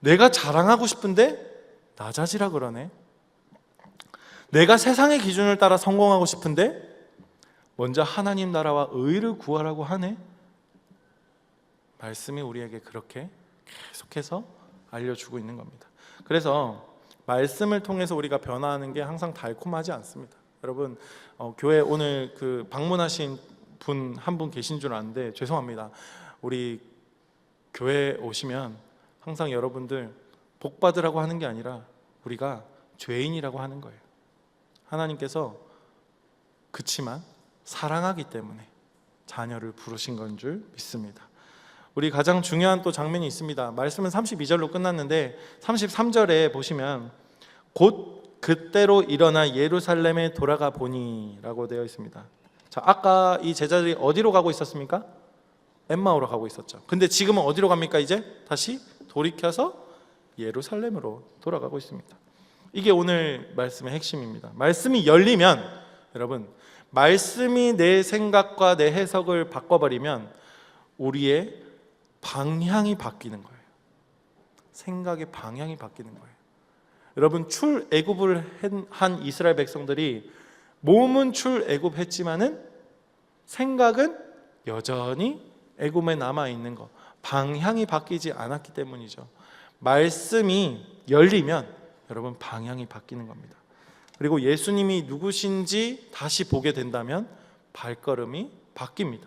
내가 자랑하고 싶은데 낮아지라 그러네. 내가 세상의 기준을 따라 성공하고 싶은데 먼저 하나님 나라와 의를 구하라고 하네. 말씀이 우리에게 그렇게 계속해서 알려주고 있는 겁니다. 그래서 말씀을 통해서 우리가 변화하는 게 항상 달콤하지 않습니다. 여러분, 교회 오늘 그 방문하신 분 한 분 계신 줄 아는데 죄송합니다. 우리 교회 오시면 항상 여러분들 복 받으라고 하는 게 아니라 우리가 죄인이라고 하는 거예요. 하나님께서 그치만 사랑하기 때문에 자녀를 부르신 건 줄 믿습니다. 우리 가장 중요한 또 장면이 있습니다. 말씀은 32절로 끝났는데 33절에 보시면 곧 그때로 일어나 예루살렘에 돌아가 보니 라고 되어 있습니다. 자, 아까 이 제자들이 어디로 가고 있었습니까? 엠마오로 가고 있었죠. 근데 지금은 어디로 갑니까? 이제 다시 돌이켜서 예루살렘으로 돌아가고 있습니다. 이게 오늘 말씀의 핵심입니다. 말씀이 열리면, 여러분, 말씀이 내 생각과 내 해석을 바꿔버리면 우리의 방향이 바뀌는 거예요. 생각의 방향이 바뀌는 거예요. 여러분, 출애굽을 한 이스라엘 백성들이 몸은 출애굽했지만은 생각은 여전히 애굽에 남아 있는 거, 방향이 바뀌지 않았기 때문이죠. 말씀이 열리면 여러분 방향이 바뀌는 겁니다. 그리고 예수님이 누구신지 다시 보게 된다면 발걸음이 바뀝니다.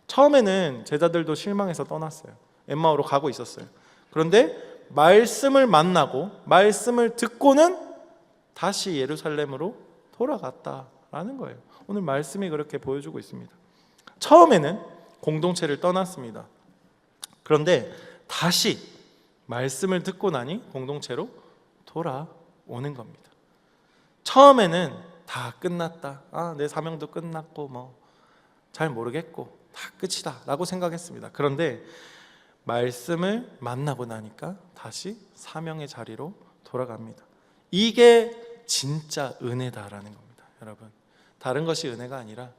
처음에는 제자들도 실망해서 떠났어요. 엠마오로 가고 있었어요. 그런데 말씀을 만나고 말씀을 듣고는 다시 예루살렘으로 돌아갔다라는 거예요. 오늘 말씀이 그렇게 보여주고 있습니다. 처음에는 공동체를 떠났습니다. 그런데 다시 말씀을 듣고 나니 공동체로 돌아오는 겁니다. 처음에는 다 끝났다. 내 사명도 끝났고 잘 모르겠고 다 끝이다 라고 생각했습니다. 그런데 말씀을 만나고 나니까 다시 사명의 자리로 돌아갑니다. 이게 진짜 은혜다라는 겁니다. 여러분, 다른 것이 은혜가 아니라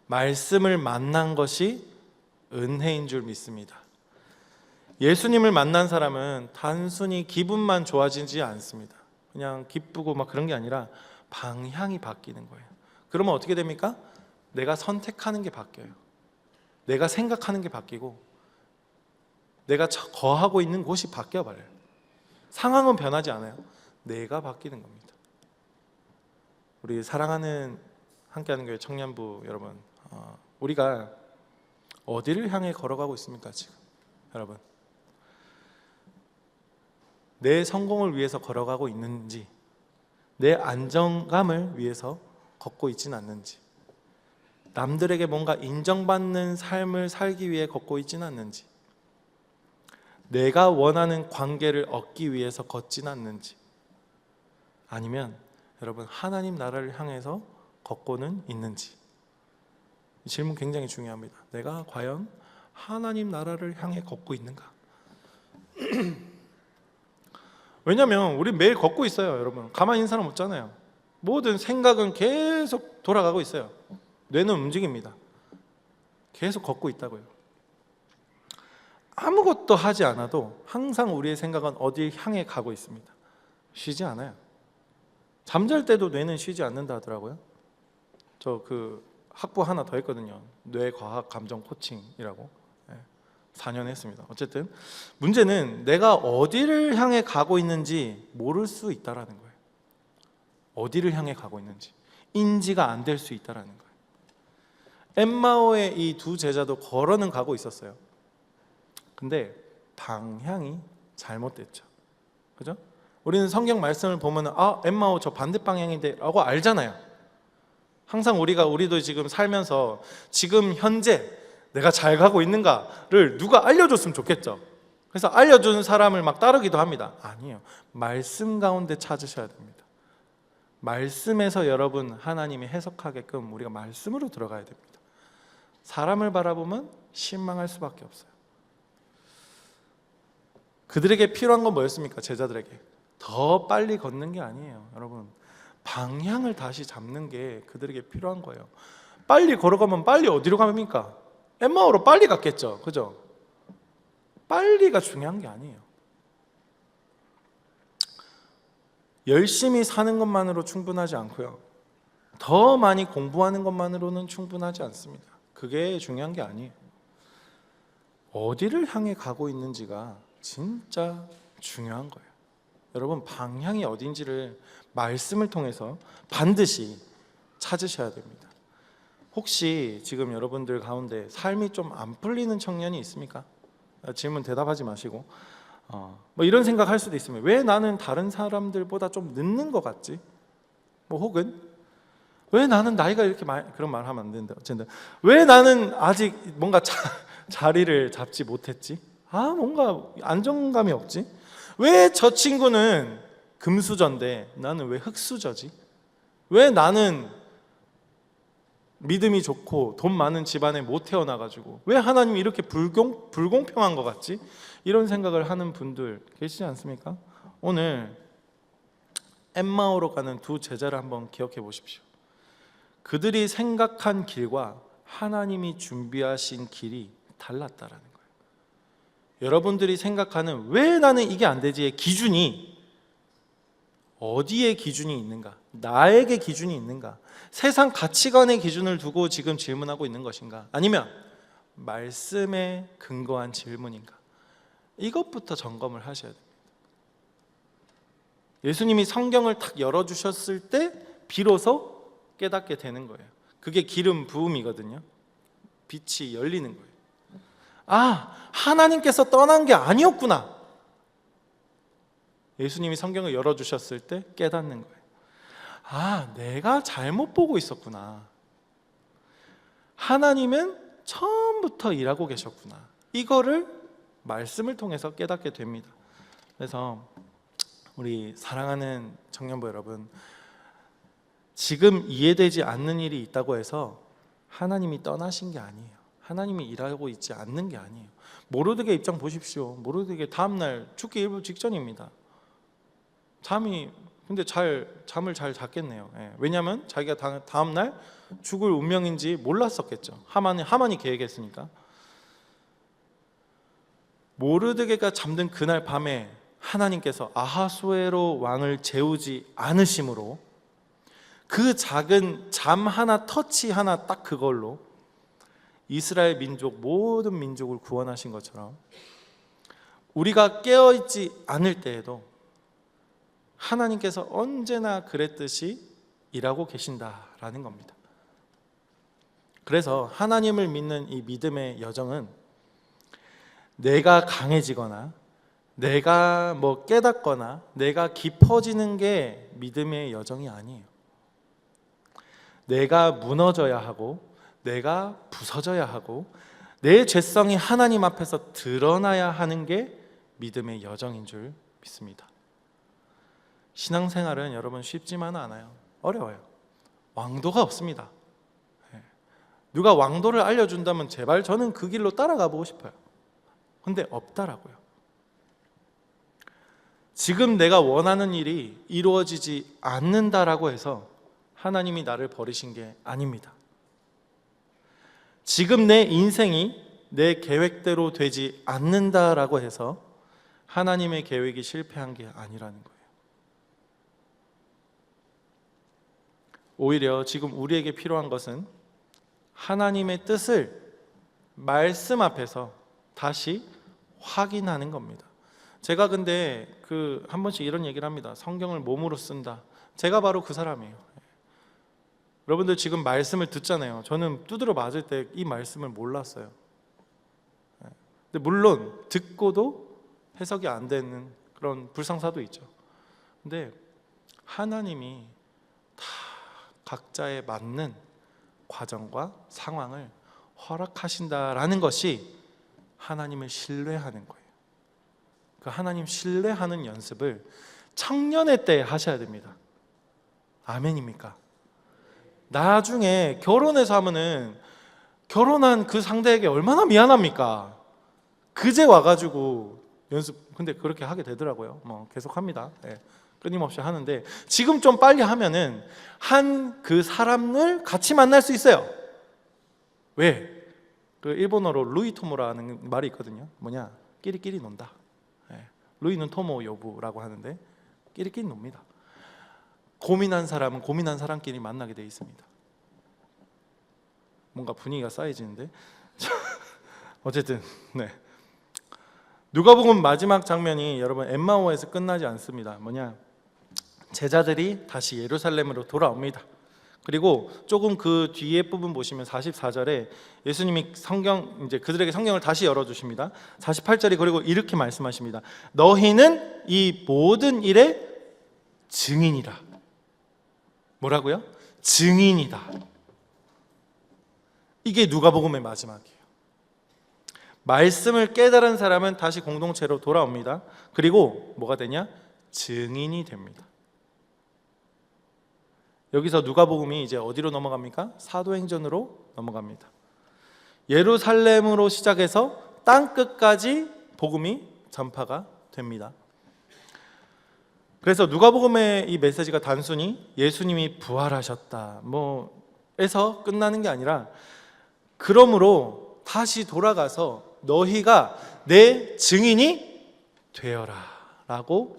말씀을 만난 것이 은혜인 줄 믿습니다. 예수님을 만난 사람은 단순히 기분만 좋아지지 않습니다. 그냥 기쁘고 그런 게 아니라 방향이 바뀌는 거예요. 그러면 어떻게 됩니까? 내가 선택하는 게 바뀌어요. 내가 생각하는 게 바뀌고 내가 거하고 있는 곳이 바뀌어버려요. 상황은 변하지 않아요. 내가 바뀌는 겁니다. 우리 사랑하는 함께하는 교회 청년부 여러분, 우리가 어디를 향해 걸어가고 있습니까 지금? 여러분, 내 성공을 위해서 걸어가고 있는지, 내 안정감을 위해서 걷고 있지는 않는지, 남들에게 뭔가 인정받는 삶을 살기 위해 걷고 있지는 않는지, 내가 원하는 관계를 얻기 위해서 걷지는 않는지, 아니면 여러분 하나님 나라를 향해서 걷고는 있는지. 이 질문 굉장히 중요합니다. 내가 과연 하나님 나라를 향해 걷고 있는가? 왜냐하면 우리 매일 걷고 있어요. 여러분, 가만히 있는 사람 없잖아요. 모든 생각은 계속 돌아가고 있어요. 뇌는 움직입니다. 계속 걷고 있다고요. 아무것도 하지 않아도 항상 우리의 생각은 어딜 향해 가고 있습니다. 쉬지 않아요. 잠잘 때도 뇌는 쉬지 않는다 하더라고요. 저 학부 하나 더 했거든요. 뇌과학 감정 코칭이라고 4년 했습니다. 어쨌든 문제는 내가 어디를 향해 가고 있는지 모를 수 있다라는 거예요. 어디를 향해 가고 있는지 인지가 안 될 수 있다라는 거예요. 엠마오의 이 두 제자도 걸어는 가고 있었어요. 근데 방향이 잘못됐죠. 그죠? 우리는 성경 말씀을 보면 엠마오 저 반대 방향인데 라고 알잖아요. 항상 우리도 지금 살면서 지금 현재 내가 잘 가고 있는가를 누가 알려줬으면 좋겠죠. 그래서 알려준 사람을 따르기도 합니다. 아니에요. 말씀 가운데 찾으셔야 됩니다. 말씀에서 여러분 하나님이 해석하게끔 우리가 말씀으로 들어가야 됩니다. 사람을 바라보면 실망할 수밖에 없어요. 그들에게 필요한 건 뭐였습니까? 제자들에게 더 빨리 걷는 게 아니에요. 여러분, 방향을 다시 잡는 게 그들에게 필요한 거예요. 빨리 걸어가면 빨리 어디로 갑니까? 엠마오로 빨리 갔겠죠. 그죠? 빨리가 중요한 게 아니에요. 열심히 사는 것만으로 충분하지 않고요, 더 많이 공부하는 것만으로는 충분하지 않습니다. 그게 중요한 게 아니에요. 어디를 향해 가고 있는지가 진짜 중요한 거예요. 여러분, 방향이 어딘지를 말씀을 통해서 반드시 찾으셔야 됩니다. 혹시 지금 여러분들 가운데 삶이 좀 안 풀리는 청년이 있습니까? 질문 대답하지 마시고 이런 생각할 수도 있습니다. 왜 나는 다른 사람들보다 좀 늦는 것 같지? 혹은 왜 나는 나이가 이렇게 그런 말 하면 안 된다. 어쨌든 왜 나는 아직 뭔가 자리를 잡지 못했지? 뭔가 안정감이 없지? 왜 저 친구는 금수저인데 나는 왜 흙수저지? 왜 나는 믿음이 좋고 돈 많은 집안에 못 태어나가지고 왜 하나님이 이렇게 불공평한 것 같지? 이런 생각을 하는 분들 계시지 않습니까? 오늘 엠마오로 가는 두 제자를 한번 기억해 보십시오. 그들이 생각한 길과 하나님이 준비하신 길이 달랐다라는 거예요. 여러분들이 생각하는 왜 나는 이게 안 되지의 기준이 어디에 기준이 있는가? 나에게 기준이 있는가? 세상 가치관의 기준을 두고 지금 질문하고 있는 것인가? 아니면 말씀에 근거한 질문인가? 이것부터 점검을 하셔야 됩니다. 예수님이 성경을 탁 열어주셨을 때 비로소 깨닫게 되는 거예요. 그게 기름 부음이거든요. 빛이 열리는 거예요. 아, 하나님께서 떠난 게 아니었구나. 예수님이 성경을 열어주셨을 때 깨닫는 거예요. 아, 내가 잘못 보고 있었구나. 하나님은 처음부터 일하고 계셨구나. 이거를 말씀을 통해서 깨닫게 됩니다. 그래서 우리 사랑하는 청년부 여러분, 지금 이해되지 않는 일이 있다고 해서 하나님이 떠나신 게 아니에요. 하나님이 일하고 있지 않는 게 아니에요. 모르드게 입장 보십시오. 모르드게 다음날 죽기 일부 직전입니다. 근데 잠을 잘 잤겠네요. 왜냐하면 자기가 다음날 죽을 운명인지 몰랐었겠죠. 하만이 계획했으니까. 모르드게가 잠든 그날 밤에 하나님께서 아하수에로 왕을 재우지 않으심으로 그 작은 잠 하나, 터치 하나 딱 그걸로 이스라엘 민족, 모든 민족을 구원하신 것처럼 우리가 깨어있지 않을 때에도 하나님께서 언제나 그랬듯이 일하고 계신다라는 겁니다. 그래서 하나님을 믿는 이 믿음의 여정은 내가 강해지거나 내가 깨닫거나 내가 깊어지는 게 믿음의 여정이 아니에요. 내가 무너져야 하고 내가 부서져야 하고 내 죄성이 하나님 앞에서 드러나야 하는 게 믿음의 여정인 줄 믿습니다. 신앙생활은 여러분 쉽지만은 않아요. 어려워요. 왕도가 없습니다. 누가 왕도를 알려준다면 제발 저는 그 길로 따라가 보고 싶어요. 근데 없다라고요. 지금 내가 원하는 일이 이루어지지 않는다라고 해서 하나님이 나를 버리신 게 아닙니다. 지금 내 인생이 내 계획대로 되지 않는다라고 해서 하나님의 계획이 실패한 게 아니라는 거예요. 오히려 지금 우리에게 필요한 것은 하나님의 뜻을 말씀 앞에서 다시 확인하는 겁니다. 제가 근데 한 번씩 이런 얘기를 합니다. 성경을 몸으로 쓴다. 제가 바로 그 사람이에요. 여러분들 지금 말씀을 듣잖아요. 저는 두드려 맞을 때 이 말씀을 몰랐어요. 근데 물론 듣고도 해석이 안 되는 그런 불상사도 있죠. 근데 하나님이 다 각자에 맞는 과정과 상황을 허락하신다라는 것이 하나님을 신뢰하는 거예요. 그 하나님 신뢰하는 연습을 청년의 때 하셔야 됩니다. 아멘입니까? 나중에 결혼해서 하면은 결혼한 그 상대에게 얼마나 미안합니까? 그제 와가지고 연습, 근데 그렇게 하게 되더라고요. 계속 합니다. 끊임없이 하는데 지금 좀 빨리 하면은 그 사람을 같이 만날 수 있어요. 왜? 그 일본어로 루이 토모라는 말이 있거든요. 뭐냐? 끼리끼리 논다. 루이는 토모 여부라고 하는데 끼리끼리 놉니다. 고민한 사람은 고민한 사람끼리 만나게 돼 있습니다. 뭔가 분위기가 쌓여지는데 어쨌든 누가복음 마지막 장면이 여러분 엠마오에서 끝나지 않습니다. 뭐냐? 제자들이 다시 예루살렘으로 돌아옵니다. 그리고 조금 그 뒤에 부분 보시면 44절에 예수님이 이제 그들에게 성경을 다시 열어주십니다. 48절이 그리고 이렇게 말씀하십니다. 너희는 이 모든 일의 증인이라. 뭐라고요? 증인이다. 이게 누가복음의 마지막이에요. 말씀을 깨달은 사람은 다시 공동체로 돌아옵니다. 그리고 뭐가 되냐? 증인이 됩니다. 여기서 누가복음이 이제 어디로 넘어갑니까? 사도행전으로 넘어갑니다. 예루살렘으로 시작해서 땅 끝까지 복음이 전파가 됩니다. 그래서 누가복음의 이 메시지가 단순히 예수님이 부활하셨다 에서 끝나는 게 아니라, 그러므로 다시 돌아가서 너희가 내 증인이 되어라 라고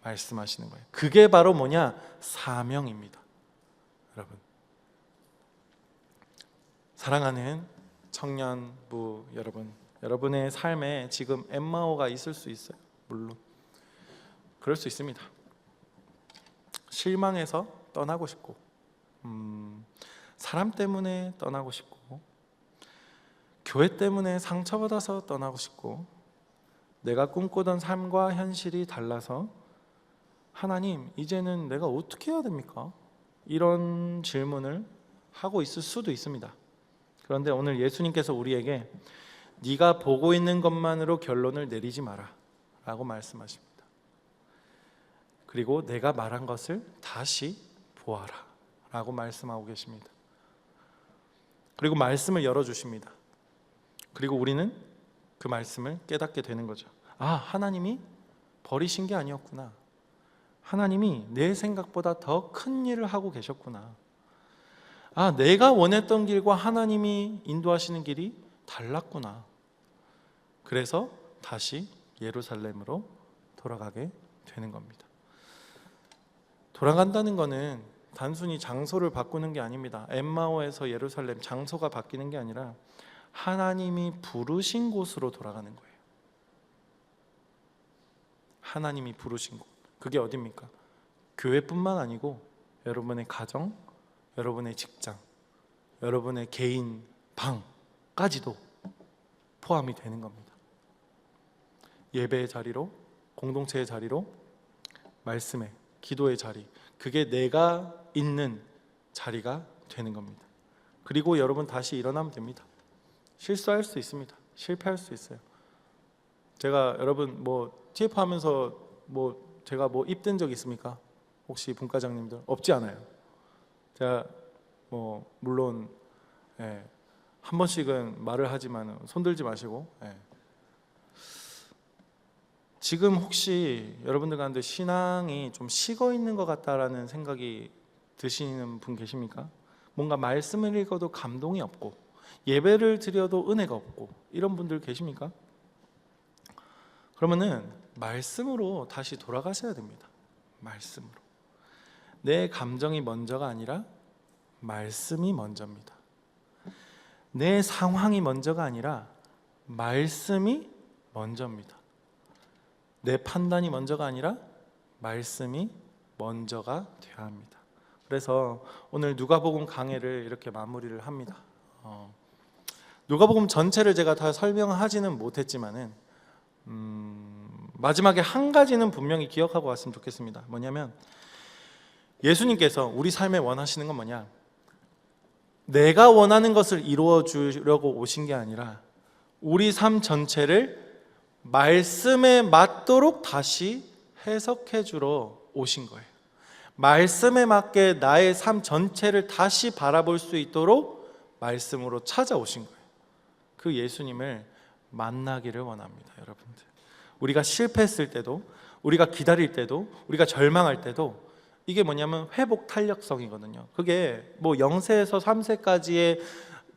말씀하시는 거예요. 그게 바로 뭐냐? 사명입니다. 여러분, 사랑하는 청년부 여러분, 여러분의 삶에 지금 엠마오가 있을 수 있어요. 물론 그럴 수 있습니다. 실망해서 떠나고 싶고, 사람 때문에 떠나고 싶고, 교회 때문에 상처받아서 떠나고 싶고, 내가 꿈꾸던 삶과 현실이 달라서 하나님, 이제는 내가 어떻게 해야 됩니까? 이런 질문을 하고 있을 수도 있습니다. 그런데 오늘 예수님께서 우리에게 네가 보고 있는 것만으로 결론을 내리지 마라 라고 말씀하십니다. 그리고 내가 말한 것을 다시 보아라 라고 말씀하고 계십니다. 그리고 말씀을 열어주십니다. 그리고 우리는 그 말씀을 깨닫게 되는 거죠. 아, 하나님이 버리신 게 아니었구나. 하나님이 내 생각보다 더 큰 일을 하고 계셨구나. 아, 내가 원했던 길과 하나님이 인도하시는 길이 달랐구나. 그래서 다시 예루살렘으로 돌아가게 되는 겁니다. 돌아간다는 것은 단순히 장소를 바꾸는 게 아닙니다. 엠마오에서 예루살렘, 장소가 바뀌는 게 아니라 하나님이 부르신 곳으로 돌아가는 거예요. 하나님이 부르신 곳, 그게 어디입니까? 교회뿐만 아니고 여러분의 가정, 여러분의 직장, 여러분의 개인 방까지도 포함이 되는 겁니다. 예배의 자리로, 공동체의 자리로, 말씀의, 기도의 자리, 그게 내가 있는 자리가 되는 겁니다. 그리고 여러분 다시 일어나면 됩니다. 실수할 수 있습니다. 실패할 수 있어요. 제가 여러분 TF 하면서 제가 입된 적 있습니까? 혹시 분과장님들? 없지 않아요. 제가 물론 한 번씩은 말을 하지만 손들지 마시고, 지금 혹시 여러분들 가운데 신앙이 좀 식어 있는 것 같다라는 생각이 드시는 분 계십니까? 뭔가 말씀을 읽어도 감동이 없고, 예배를 드려도 은혜가 없고, 이런 분들 계십니까? 그러면은 말씀으로 다시 돌아가셔야 됩니다. 말씀으로. 내 감정이 먼저가 아니라 말씀이 먼저입니다. 내 상황이 먼저가 아니라 말씀이 먼저입니다. 내 판단이 먼저가 아니라 말씀이 먼저가 되어야 합니다. 그래서 오늘 누가복음 강해를 이렇게 마무리를 합니다. 누가복음 전체를 제가 다 설명하지는 못했지만은 마지막에 한 가지는 분명히 기억하고 왔으면 좋겠습니다. 뭐냐면, 예수님께서 우리 삶에 원하시는 건 뭐냐? 내가 원하는 것을 이루어 주려고 오신 게 아니라 우리 삶 전체를 말씀에 맞도록 다시 해석해 주러 오신 거예요. 말씀에 맞게 나의 삶 전체를 다시 바라볼 수 있도록 말씀으로 찾아오신 거예요. 그 예수님을 만나기를 원합니다. 여러분들, 우리가 실패했을 때도, 우리가 기다릴 때도, 우리가 절망할 때도, 이게 뭐냐면 회복 탄력성이거든요. 그게 0세에서 3세까지의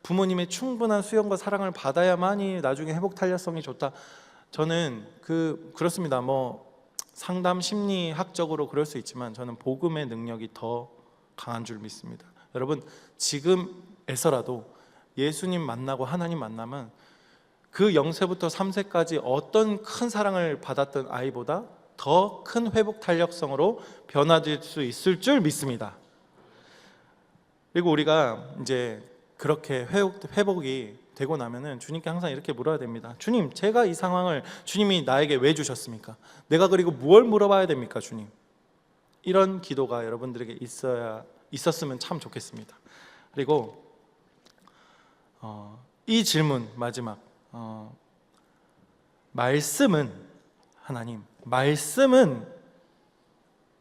부모님의 충분한 수용과 사랑을 받아야만이 나중에 회복 탄력성이 좋다. 저는 그렇습니다. 상담 심리학적으로 그럴 수 있지만 저는 복음의 능력이 더 강한 줄 믿습니다. 여러분, 지금에서라도 예수님 만나고 하나님 만나면 그 0세부터 3세까지 어떤 큰 사랑을 받았던 아이보다 더 큰 회복 탄력성으로 변화될 수 있을 줄 믿습니다. 그리고 우리가 이제 그렇게 회복이 되고 나면은 주님께 항상 이렇게 물어야 됩니다. 주님, 제가 이 상황을 주님이 나에게 왜 주셨습니까? 내가 그리고 무엇을 물어봐야 됩니까, 주님? 이런 기도가 여러분들에게 있었으면 참 좋겠습니다. 그리고 이 질문 마지막, 말씀은, 하나님, 말씀은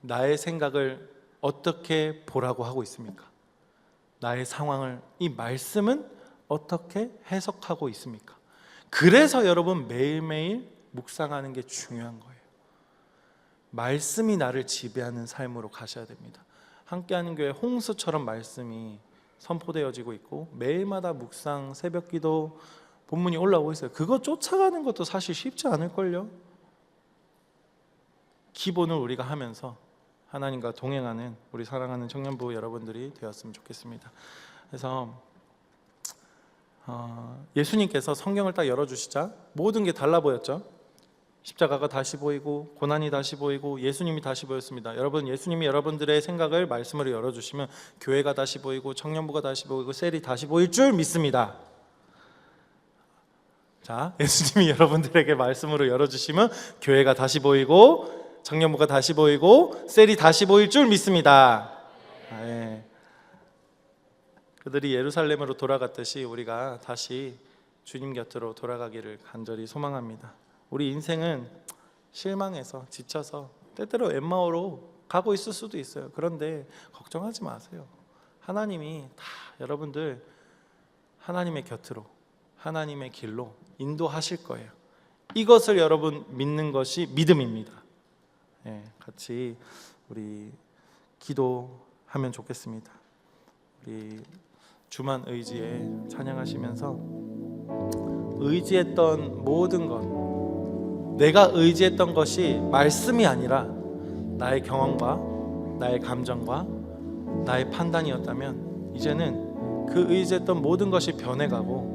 나의 생각을 어떻게 보라고 하고 있습니까? 나의 상황을, 이 말씀은 어떻게 해석하고 있습니까? 그래서 여러분 매일매일 묵상하는 게 중요한 거예요. 말씀이 나를 지배하는 삶으로 가셔야 됩니다. 함께하는 교회 홍수처럼 말씀이 선포되어지고 있고 매일마다 묵상, 새벽기도, 본문이 올라오고 있어요. 그거 쫓아가는 것도 사실 쉽지 않을걸요. 기본을 우리가 하면서 하나님과 동행하는 우리 사랑하는 청년부 여러분들이 되었으면 좋겠습니다. 그래서 예수님께서 성경을 딱 열어주시자 모든 게 달라 보였죠. 십자가가 다시 보이고 고난이 다시 보이고 예수님이 다시 보였습니다. 여러분, 예수님이 여러분들의 생각을 말씀으로 열어주시면 교회가 다시 보이고 청년부가 다시 보이고 셀이 다시 보일 줄 믿습니다. 자, 예수님이 여러분들에게 말씀으로 열어주시면 교회가 다시 보이고 청년부가 다시 보이고 셀이 다시 보일 줄 믿습니다. 네. 그들이 예루살렘으로 돌아갔듯이 우리가 다시 주님 곁으로 돌아가기를 간절히 소망합니다. 우리 인생은 실망해서 지쳐서 때때로 엠마오로 가고 있을 수도 있어요. 그런데 걱정하지 마세요. 하나님이 다 여러분들 하나님의 곁으로, 하나님의 길로 인도하실 거예요. 이것을 여러분 믿는 것이 믿음입니다. 네, 같이 우리 기도하면 좋겠습니다. 우리 주만 의지에 찬양하시면서 의지했던 모든 것, 내가 의지했던 것이 말씀이 아니라 나의 경험과 나의 감정과 나의 판단이었다면 이제는 그 의지했던 모든 것이 변해가고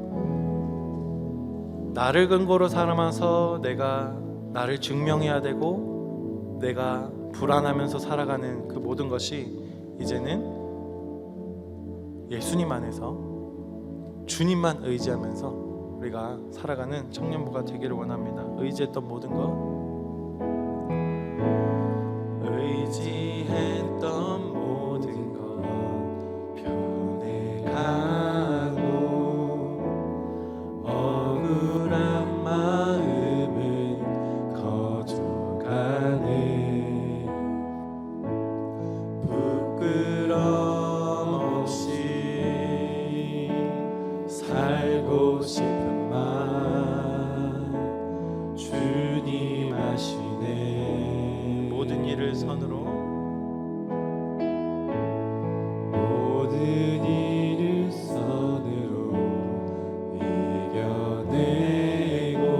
나를 근거로 삼아서 내가 나를 증명해야 되고 내가 불안하면서 살아가는 그 모든 것이 이제는 예수님 안에서 주님만 의지하면서 우리가 살아가는 청년부가 되기를 원합니다. 의지했던 모든 것, 의지했던 모든 것 변해가고 억울한 마음은 거둬가네. 부끄럼 없이 살고 싶은 주님 아시네. 모든 일을 선으로, 모든 일을 선으로 이겨내고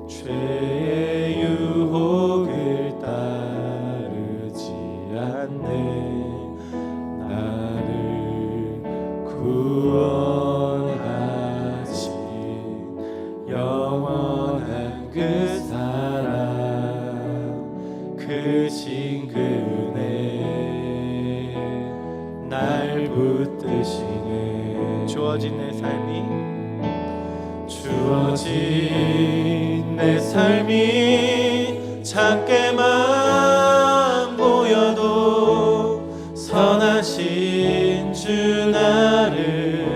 죄의 유혹을 따르지 않네. 나를 구원하신 영원한 그 사랑, 그 친근해 날 붙드시네. 주어진 내 삶이, 주어진 내 삶이 작게만 보여도 선하신 주 나를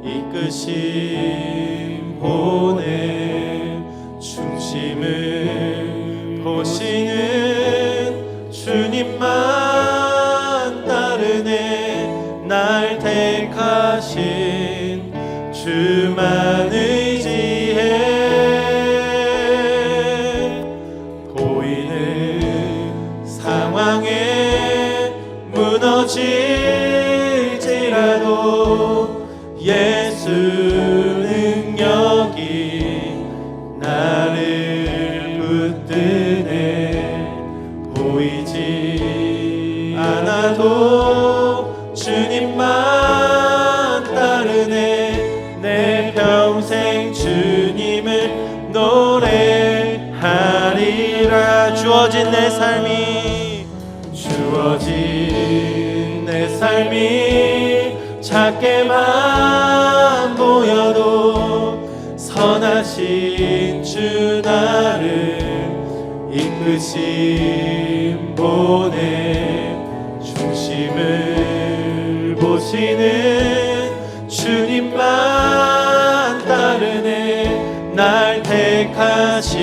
이끄신 보내 중심을 보시는 주님만 따르네. 날 택하신 주만 의지해. 보이는 상황에 무너질지라도 예수 능력이 나를 붙드네. 보이지 않아도 주님만 따르네. 내 평생 주님을 노래하리라. 주어진 내 삶이, 주어진 내 삶이 작게만 보여도 선하신 주 나를 이끄신 보내 중심을 보시는 주님만 따르네. 날 택하신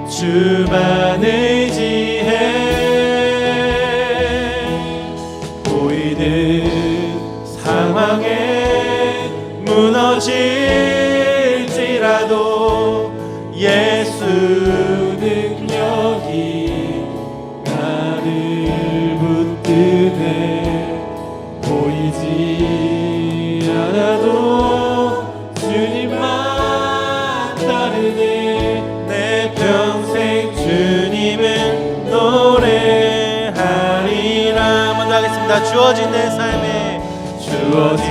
주만 의지해. 보이는 상황에 무너질지라도 예수 능력 찬양합니다. 주어진 내 삶에 주어진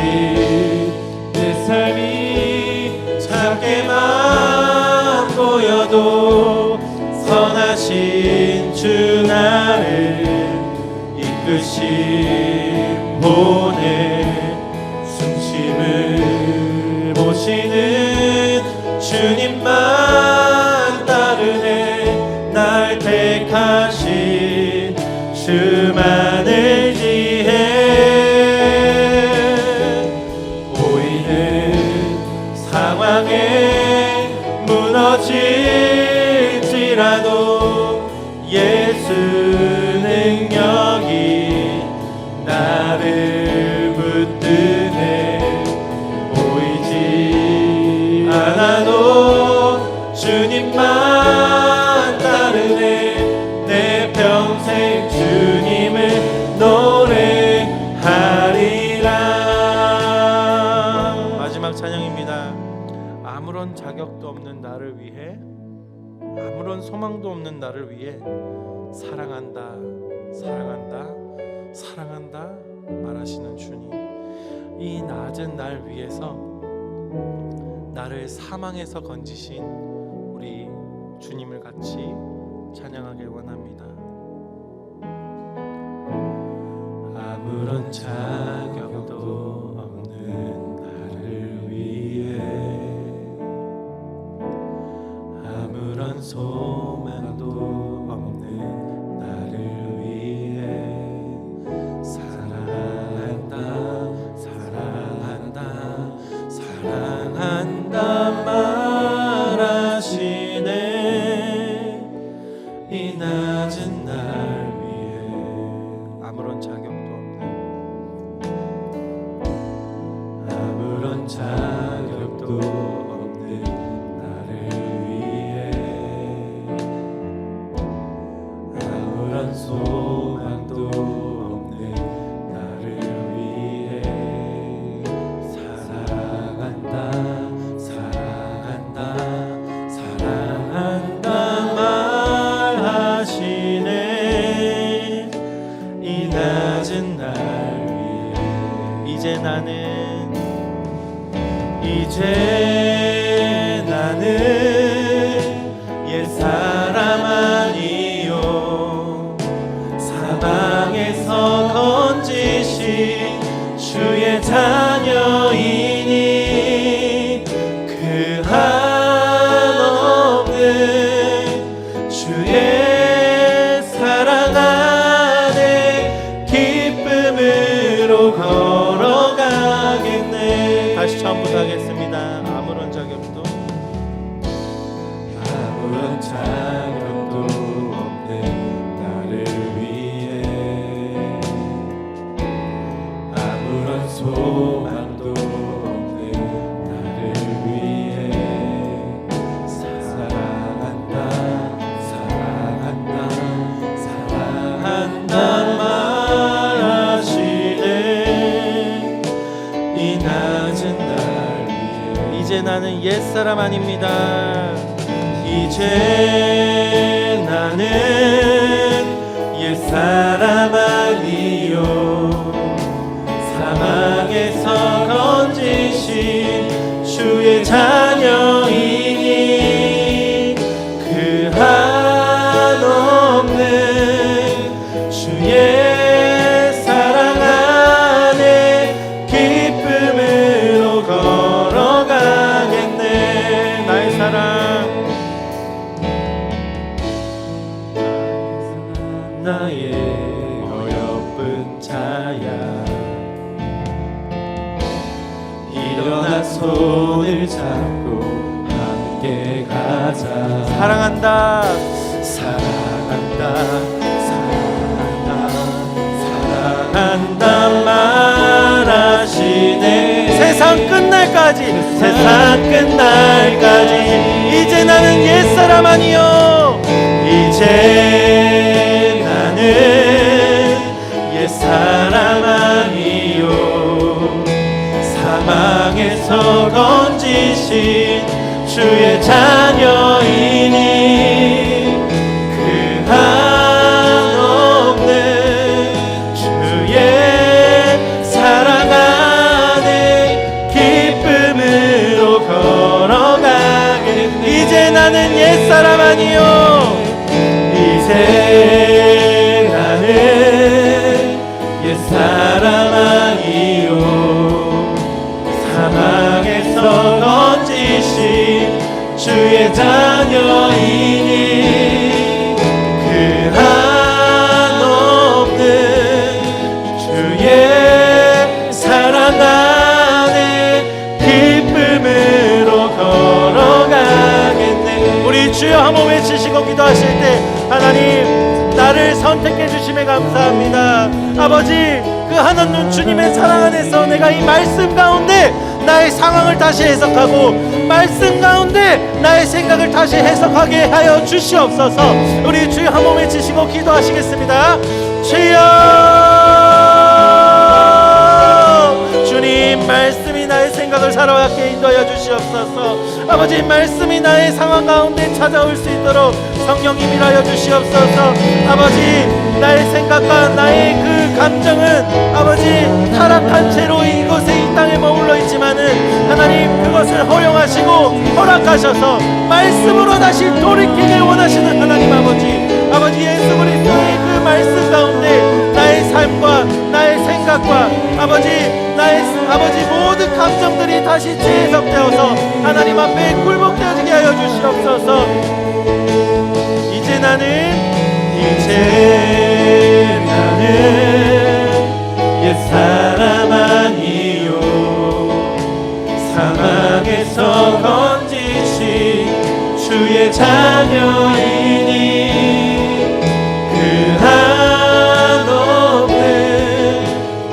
내 삶이 작게만 보여도 선하신 주 나를 이끄심 보내 중심을 보시는 주님만 따르네 날 택하신 주만을 지혜 보이는 상황에 무너질지라도 예수 능력이 나를 붙드네 보이지 않아도 주님만 따르네 내 평생 주님을 노래하리라. 마지막 찬양입니다. 아무런 자격도 없는 나를 위해 아무런 소망도 없는 나를 위해 사랑한다 사랑한다 사랑한다 말하시는 주님, 이 낮은 날 위해서 나를 사망에서 건지신 우리 주님을 같이 찬양하길 원합니다. 아무런 자격도 없는 나를 위해 아무런 소망도 없는 나를 위해 사랑한다 사랑한다 사랑한다 말하시네 이 낮은 날 위해 아무런 자격도 없는 아무런 자격도 없는 나를 위해 아무런 소망도 없는 나를 위해 사랑한다 사랑한다 사랑한다 말하시네 이 낮은 날 위해 이제 나는 옛사람 아니요 사방에서 건지신 주의 자녀이니 그 한없는 주의 사랑 안에 기쁨으로 걸어가겠네. 다시 처음부터 하겠습니다. 아무런 자격도 없는 나를 위해 아무런 소망도 없는 나를 위해 사랑한다 사랑한다 사랑한다 말하시네 이 낮은 날 위해 이제 나는 옛사람 아닙니다. 이제 나는 옛사람 아니요 사망에서 건지신 주의 자녀이니 그 한없는 주의 사랑 안에 기쁨으로 걸어가겠네. 나의 사랑 나의 어여쁜 자야 일어나 손을 잡고 함께 가자. 사랑한다 사랑한다 사랑한다 사랑한다 말하시네 세상 끝날까지 세상 끝날까지 이제 나는 옛사람 아니요 이제 나는 옛사람 아니요 사망에서 건지신 주의 자녀이니 그 한없는 주의 사람아니요 이제 나는 옛사람 아니요 사망에서 건지신 주의 자녀이니 그 한없는 주의 사랑 안에 기쁨으로 걸어가겠네. 우리 주여 한번 외치시고 기도하실 때 하나님 나를 선택해 주심에 감사합니다. 아버지 그 하나님 주님의 사랑 안에서 내가 이 말씀 가운데 나의 상황을 다시 해석하고 말씀 가운데 나의 생각을 다시 해석하게 하여 주시옵소서. 우리 주여 한 몸 외치시고 기도하시겠습니다. 주여 주님 말씀이 나의 생각을 살아가게 인도하여 주시옵소서. 아버지 말씀이 나의 상황 가운데 찾아올 수 있도록 성령 임일하여 주시옵소서. 아버지 나의 생각과 나의 그 감정은 아버지 타락한 채로 이곳에 이 땅에 머물러 있지만은 하나님 그것을 허용하시고 허락하셔서 말씀으로 다시 돌이키길 원하시는 하나님 아버지 예수 그리스도의 그 말씀 가운데 나의 삶과 나의 생각과 나의 모든 감정들이 다시 재해석되어서 하나님 앞에 굴복되어지게 하여 주시옵소서. 이제 나는 옛사람 아니요 사망에서 건지신 주의 자녀이니 그 한없는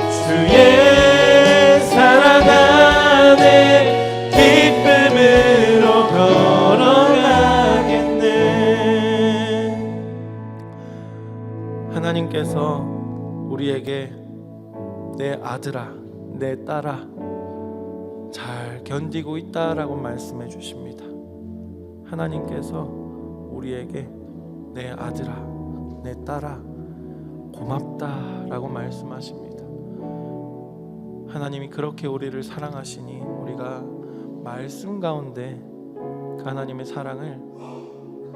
주의 사랑 안에 기쁨으로 걸어가겠네. 하나님께서 우리에게 내 아들아, 내 딸아, 잘 견디고 있다라고 말씀해 주십니다. 하나님께서 우리에게 내 아들아, 내 딸아, 고맙다라고 말씀하십니다. 하나님이 그렇게 우리를 사랑하시니 우리가 말씀 가운데 그 하나님의 사랑을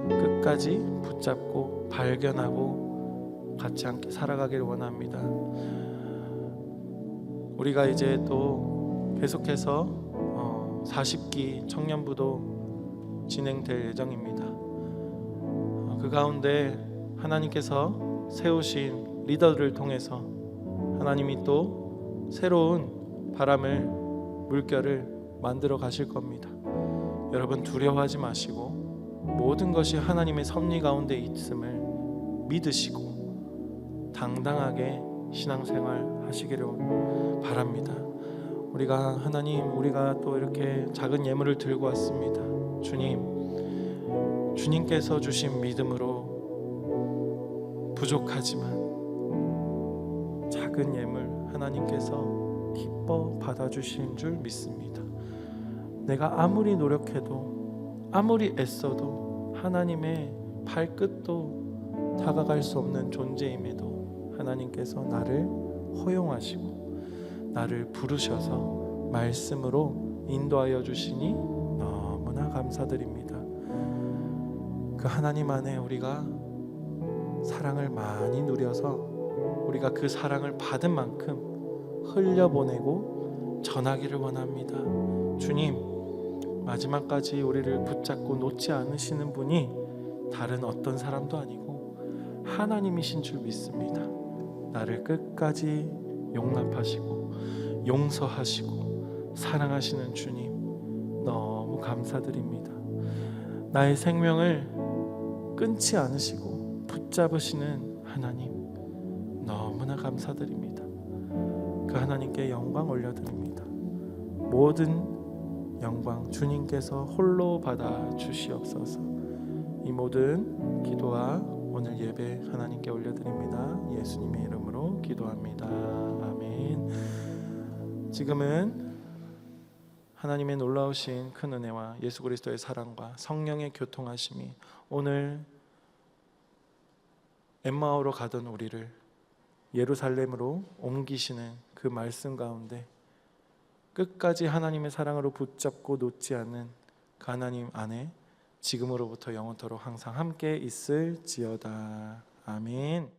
끝까지 붙잡고 발견하고 같이 함께 살아가길 원합니다. 우리가 이제 또 계속해서 40기 청년부도 진행될 예정입니다. 그 가운데 하나님께서 세우신 리더들을 통해서 하나님이 또 새로운 바람을 물결을 만들어 가실 겁니다. 여러분 두려워하지 마시고 모든 것이 하나님의 섭리 가운데 있음을 믿으시고 당당하게 신앙생활 하시기를 바랍니다. 우리가 또 이렇게 작은 예물을 들고 왔습니다. 주님께서 주신 믿음으로 부족하지만 작은 예물 하나님께서 기뻐 받아주신 줄 믿습니다. 내가 아무리 노력해도 아무리 애써도 하나님의 발끝도 다가갈 수 없는 존재임에도 하나님께서 나를 허용하시고 나를 부르셔서 말씀으로 인도하여 주시니 너무나 감사드립니다. 그 하나님 안에 우리가 사랑을 많이 누려서 우리가 그 사랑을 받은 만큼 흘려보내고 전하기를 원합니다. 주님, 마지막까지 우리를 붙잡고 놓지 않으시는 분이 다른 어떤 사람도 아니고 하나님이신 줄 믿습니다. 나를 끝까지 용납하시고 용서하시고 사랑하시는 주님 너무 감사드립니다. 나의 생명을 끊지 않으시고 붙잡으시는 하나님 너무나 감사드립니다. 그 하나님께 영광 올려드립니다. 모든 영광 주님께서 홀로 받아 주시옵소서. 이 모든 기도와 오늘 예배 하나님께 올려드립니다. 예수님의 이름으로 기도합니다. 아멘. 지금은 하나님의 놀라우신 큰 은혜와 예수 그리스도의 사랑과 성령의 교통하심이 오늘 엠마오로 가던 우리를 예루살렘으로 옮기시는 그 말씀 가운데 끝까지 하나님의 사랑으로 붙잡고 놓지 않는 그 하나님 안에 지금으로부터 영원토록 항상 함께 있을지어다. 아멘.